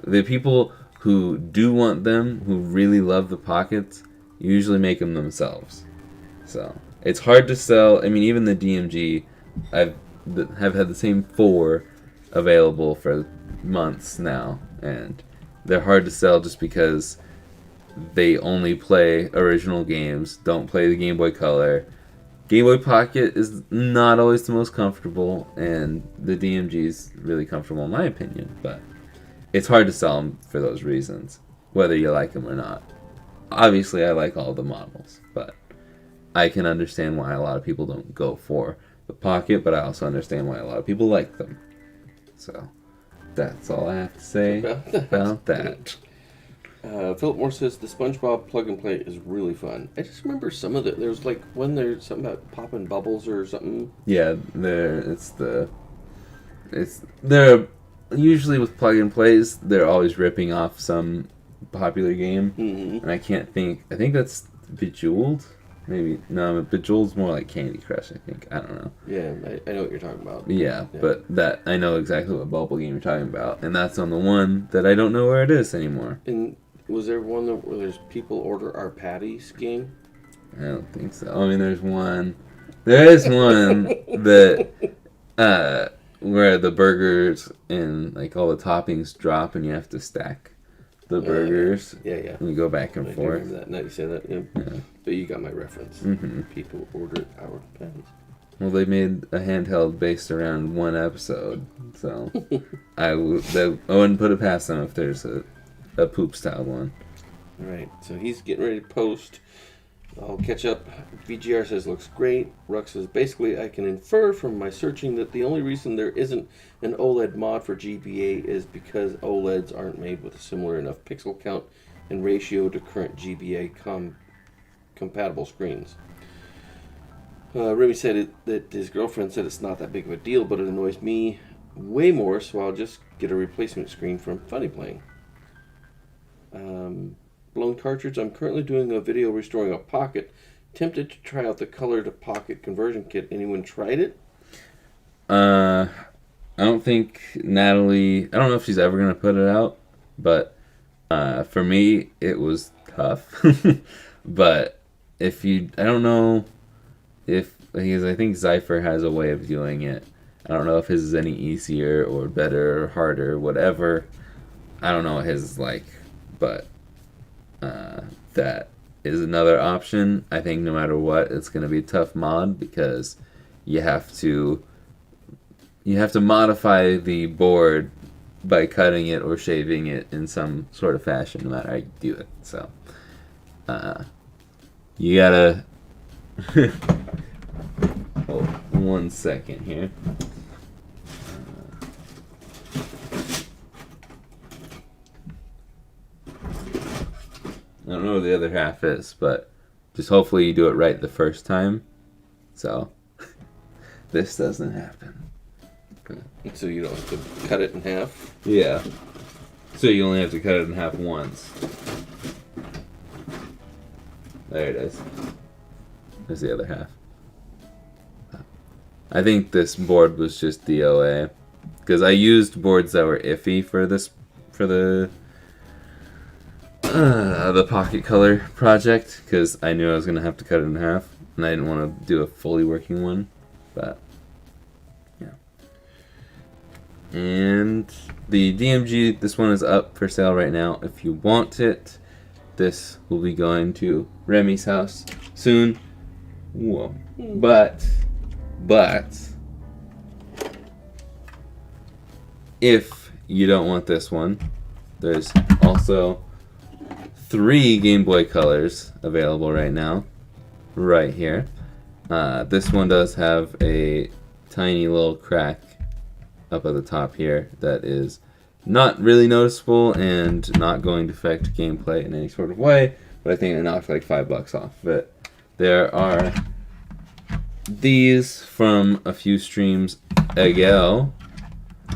The people who do want them, who really love the pockets, usually make them themselves. So it's hard to sell. I mean, even the DMG, have had the same 4 available for months now, and they're hard to sell just because they only play original games, don't play the Game Boy Color. Game Boy Pocket is not always the most comfortable, and the DMG is really comfortable in my opinion, but it's hard to sell them for those reasons, whether you like them or not. Obviously, I like all the models, but I can understand why a lot of people don't go for the Pocket, but I also understand why a lot of people like them. So, that's all I have to say about that. Philip Moore says the SpongeBob plug and play is really fun. I just remember some of it. There's like when there's something about popping bubbles or something. Yeah, they're usually with plug and plays, they're always ripping off some popular game, and I think that's Bejeweled. Maybe no, Bejeweled's more like Candy Crush. I think, I don't know. Yeah, I know what you're talking about. Yeah, but that I know exactly what bubble game you're talking about, and that's on the one that I don't know where it is anymore. And Was there one where there's people order our patties game? I don't think so. I mean, there's one. There is one that where the burgers and like all the toppings drop, and you have to stack the burgers. Yeah. And you go back and I do forth. remember that. Now you say that, yeah. But you got my reference. Mm-hmm. People order our patties. Well, they made a handheld based around one episode, so I wouldn't put it past them if there's a poop style one. All right, so he's getting ready to post. I'll catch up. VGR says looks great. Rux says basically I can infer from my searching that the only reason there isn't an OLED mod for GBA is because OLEDs aren't made with a similar enough pixel count and ratio to current GBA compatible screens. Remy said that his girlfriend said it's not that big of a deal, but it annoys me way more, so I'll just get a replacement screen from Funny Playing. Blown cartridge. I'm currently doing a video restoring a Pocket. Tempted to try out the color to Pocket conversion kit. Anyone tried it? I don't think Natalie. I don't know if she's ever gonna put it out, but for me it was tough. But if you, I don't know if because I think Zypher has a way of doing it. I don't know if his is any easier or better or harder, whatever. I don't know what his is like, but that is another option. I think no matter what, it's going to be a tough mod because you have to modify the board by cutting it or shaving it in some sort of fashion, no matter how you do it. So you gotta hold 1 second here. I don't know what the other half is, but just hopefully you do it right the first time. So this doesn't happen. So you don't have to cut it in half? Yeah. So you only have to cut it in half once. There it is. There's the other half. I think this board was just DOA. Because I used boards that were iffy for the Pocket Color project, because I knew I was going to have to cut it in half, and I didn't want to do a fully working one, but yeah. And the DMG, this one is up for sale right now. If you want it, this will be going to Remy's house soon. Whoa. But if you don't want this one, there's also 3 Game Boy Colors available right now, right here. This one does have a tiny little crack up at the top here that is not really noticeable and not going to affect gameplay in any sort of way, but I think it knocked like $5 off. But there are these from a few streams ago.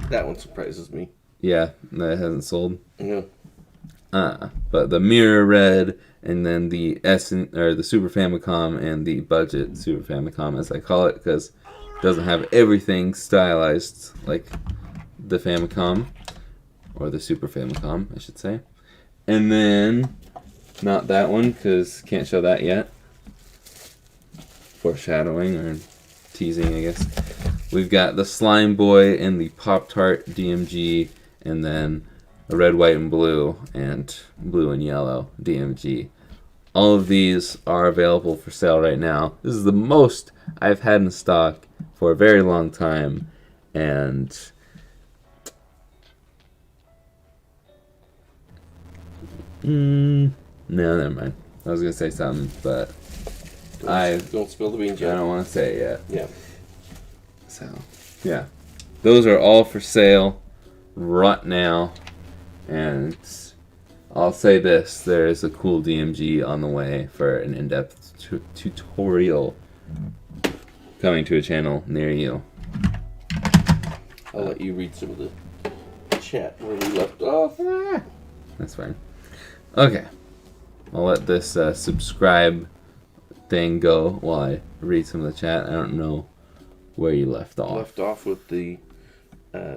That one surprises me. Yeah, that hasn't sold. Yeah. But the Mirror Red, and then the the Super Famicom and the Budget Super Famicom, as I call it, because it doesn't have everything stylized like the Famicom, or the Super Famicom, I should say. And then, not that one, because can't show that yet. Foreshadowing, or teasing, I guess. We've got the Slime Boy and the Pop-Tart DMG, and then a red, white, and blue and yellow DMG. All of these are available for sale right now. This is the most I've had in stock for a very long time, and no, never mind. I was gonna say something, but Don't spill the beans yet. I don't want to say it yet. Yeah. So, yeah. Those are all for sale right now. And I'll say this, there is a cool DMG on the way for an in-depth tutorial coming to a channel near you. I'll let you read some of the chat where we left off. That's fine. Okay. I'll let this subscribe thing go while I read some of the chat. I don't know where you left off. Left off with the...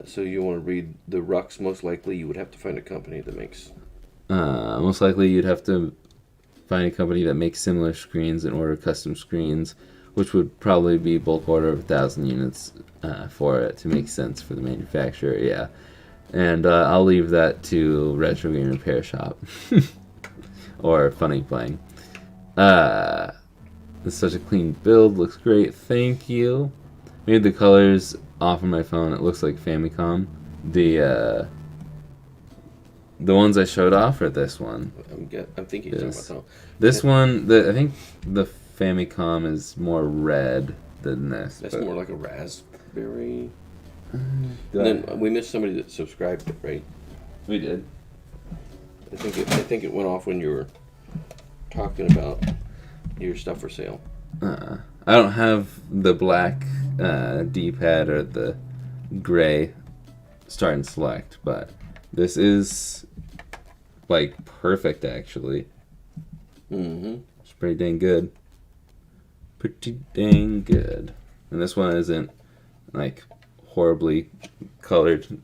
so you want to read the Rux, most likely you would have to find a company that makes Most likely you'd have to find a company that makes similar screens and order custom screens, which would probably be bulk order of 1,000 units for it to make sense for the manufacturer. Yeah, and I'll leave that to Retro Game Repair Shop or Funny Playing. It's such a clean build, looks great. Thank you. Made the colors off of my phone. It looks like Famicom. The ones I showed off are this one. I'm thinking you're talking about this one. I think the Famicom is more red than this. That's more like a raspberry. And then we missed somebody that subscribed, right? We did. I think it went off when you were talking about your stuff for sale. I don't have the black D-pad or the gray start and select, but this is like perfect actually. It's pretty dang good. Pretty dang good. And this one isn't like horribly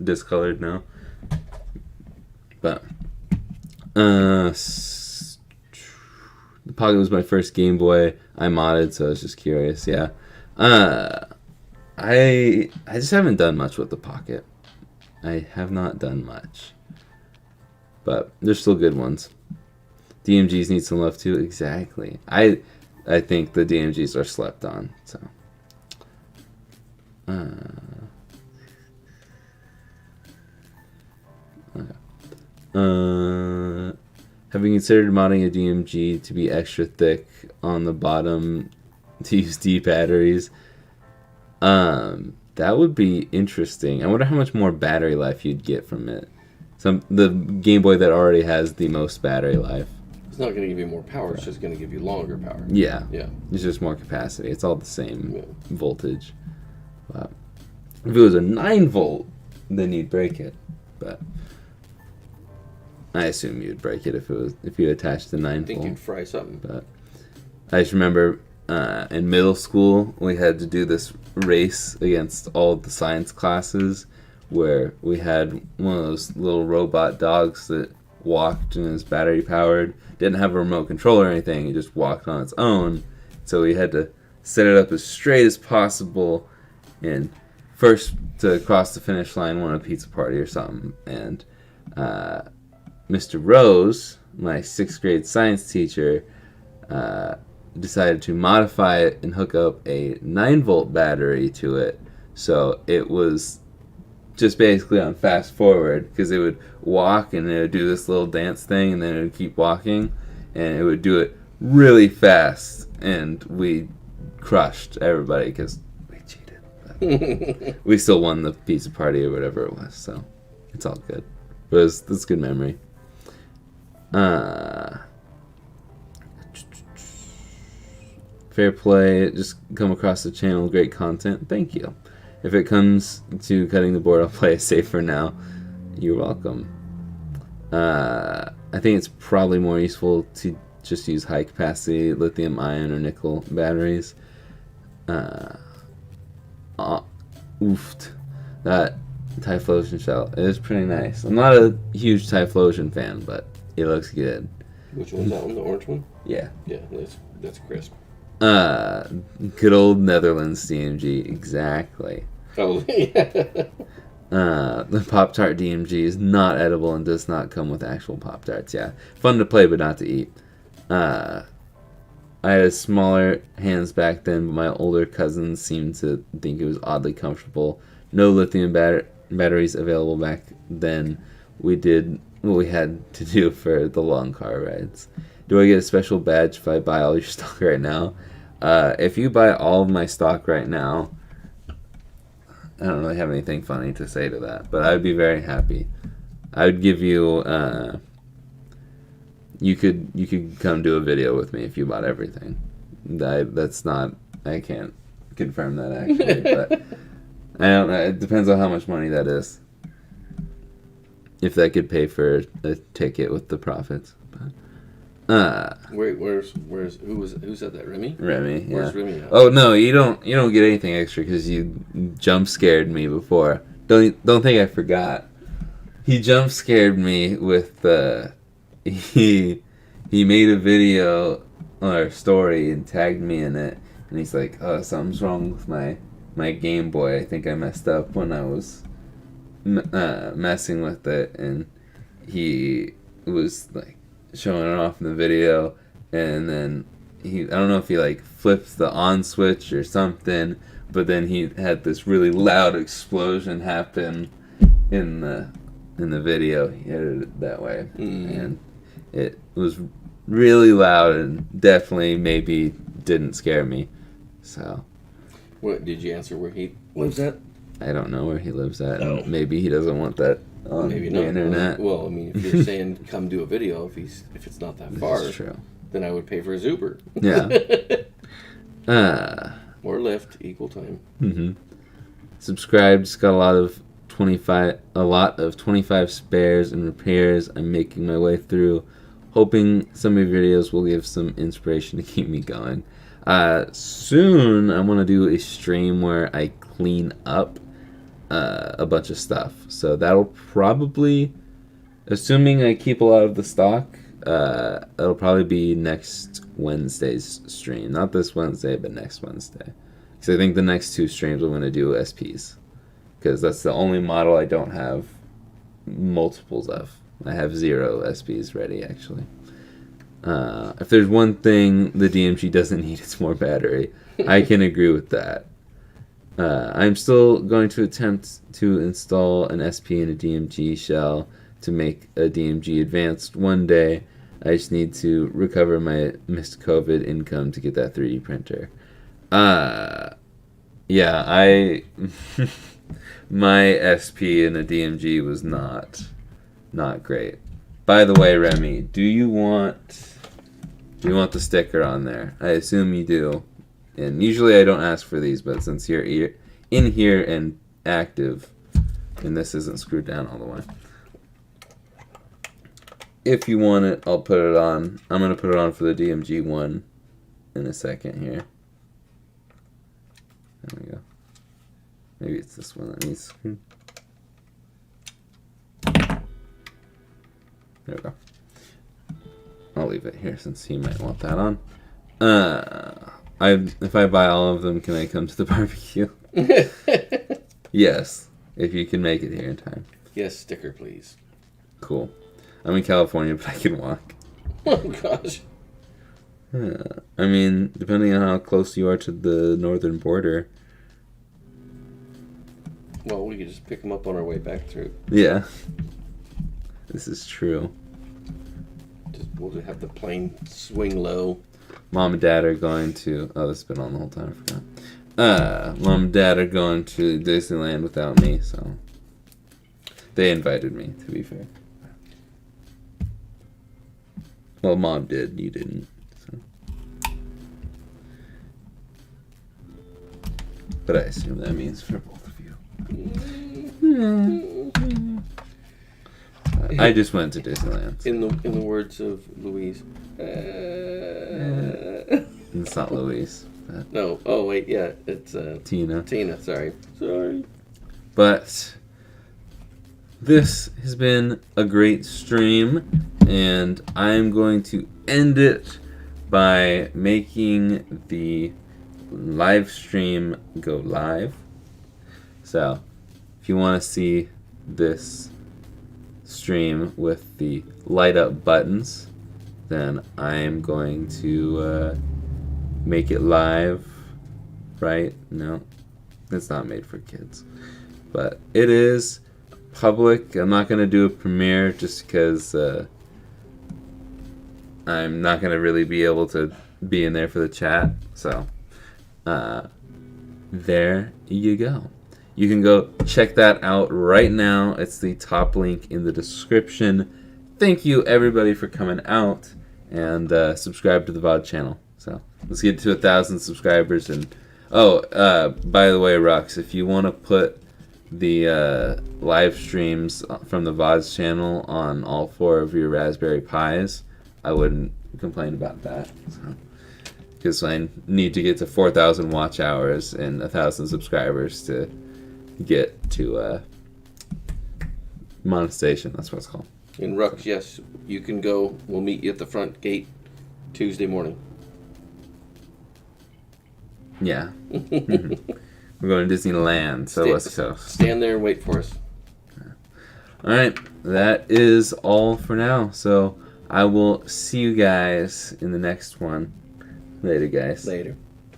discolored now. But the Pocket was my first Game Boy. I modded, so I was just curious. Yeah. I just haven't done much with the Pocket. I have not done much. But there's still good ones. DMGs need some love too. Exactly. I think the DMGs are slept on. So. Having considered modding a DMG to be extra thick on the bottom to use D batteries, that would be interesting. I wonder how much more battery life you'd get from it. The Game Boy that already has the most battery life. It's not going to give you more power. It's just going to give you longer power. Yeah. Yeah. It's just more capacity. It's all the same voltage. But if it was a 9-volt, then you'd break it. But I assume you'd break it if you attached the 9-volt. I think you'd fry something. But I just remember in middle school we had to do this race against all of the science classes where we had one of those little robot dogs that walked and is battery powered. Didn't have a remote control or anything. It just walked on its own. So we had to set it up as straight as possible and first to cross the finish line won a pizza party or something. And Mr. Rose, my 6th grade science teacher, decided to modify it and hook up a 9-volt battery to it. So it was just basically on fast forward because it would walk and it would do this little dance thing and then it would keep walking and it would do it really fast and we crushed everybody because we cheated. But we still won the pizza party or whatever it was, so it's all good. But it's good memory. Fair play, just come across the channel, great content. Thank you. If it comes to cutting the board, I'll play it safe for now. You're welcome. I think it's probably more useful to just use high capacity lithium ion or nickel batteries. Oofed. That Typhlosion shell is pretty nice. I'm not a huge Typhlosion fan, but it looks good. Which one's that one? The orange one? Yeah. Yeah, that's crisp. Good old Netherlands DMG, exactly. Oh, yeah. The Pop-Tart DMG is not edible and does not come with actual Pop-Tarts, yeah. Fun to play, but not to eat. I had smaller hands back then, but my older cousins seemed to think it was oddly comfortable. No lithium batteries available back then. We did what we had to do for the long car rides. Do I get a special badge if I buy all your stock right now? If you buy all of my stock right now, I don't really have anything funny to say to that, but I'd be very happy. I would give you, you could come do a video with me if you bought everything. I can't confirm that actually, but I don't know. It depends on how much money that is. If that could pay for a ticket with the profits. Wait, who said that? Remy? Remy, yeah. Where's Remy now? Oh no, you don't get anything extra because you jump scared me before. Don't think I forgot. He jump scared me with he made a video or story and tagged me in it, and he's like, "Oh, something's wrong with my Game Boy. I think I messed up when I was messing with it," and he was like showing it off in the video, and then I don't know if he like flipped the on switch or something, but then he had this really loud explosion happen in the video. He edited it that way, and it was really loud and definitely maybe didn't scare me. So, what did you answer? Where he lives at? I don't know where he lives at. Oh. Maybe he doesn't want that on Maybe the not. internet. Well, I mean, if you're saying come do a video, if it's not that far, That's true. then I would pay for his Uber. Yeah. Or Lyft, equal time. Subscribe. Just got a lot of 25 spares and repairs. I'm making my way through, hoping some of your videos will give some inspiration to keep me going. Soon I want to do a stream where I clean up a bunch of stuff. So that'll probably, assuming I keep a lot of the stock, that'll probably be next Wednesday's stream. Not this Wednesday, but next Wednesday. Because I think the next 2 streams I'm going to do SPs. Because that's the only model I don't have multiples of. I have 0 SPs ready, actually. If there's one thing the DMG doesn't need, it's more battery. I can agree with that. I'm still going to attempt to install an SP in a DMG shell to make a DMG Advanced one day. I just need to recover my missed COVID income to get that 3D printer. Yeah, my SP in a DMG was not great. By the way, Remy, do you want the sticker on there? I assume you do. And usually I don't ask for these, but since you're in here and active, and this isn't screwed down all the way. If you want it, I'll put it on. I'm going to put it on for the DMG one in a second here. There we go. Maybe it's this one that needs screwed. There we go. I'll leave it here since he might want that on. If I buy all of them, can I come to the barbecue? Yes, if you can make it here in time. Yes, sticker, please. Cool. I'm in California, but I can walk. Oh, gosh. I mean, depending on how close you are to the northern border. Well, we could just pick them up on our way back through. Yeah. This is true. We'll just have the plane swing low. Mom and Dad are going to... Oh, this has been on the whole time. I forgot. Mom and Dad are going to Disneyland without me, so... They invited me, to be fair. Well, Mom did. You didn't. So. But I assume that means for both of you. I just went to Disneyland. So. In the words of Louise. It's not Louise. No. Oh, wait. Yeah. It's Tina. Tina. Sorry. But this has been a great stream, and I'm going to end it by making the live stream go live. So, if you want to see this stream with the light up buttons, then I'm going to make it live, right? No, it's not made for kids, but it is public. I'm not going to do a premiere just because I'm not going to really be able to be in there for the chat. So there you go. You can go check that out right now. It's the top link in the description. Thank you everybody for coming out, and subscribe to the VOD channel. So let's get to 1,000 subscribers. And by the way, Rux, if you want to put the live streams from the VODs channel on all 4 of your Raspberry Pis, I wouldn't complain about that. Because I need to get to 4,000 watch hours and 1,000 subscribers to get to monetization. That's what it's called. In Rux, yes, you can go. We'll meet you at the front gate Tuesday morning. Yeah. We're going to Disneyland, so West Coast. Stand there and wait for us. All right, that is all for now. So I will see you guys in the next one. Later, guys. Later.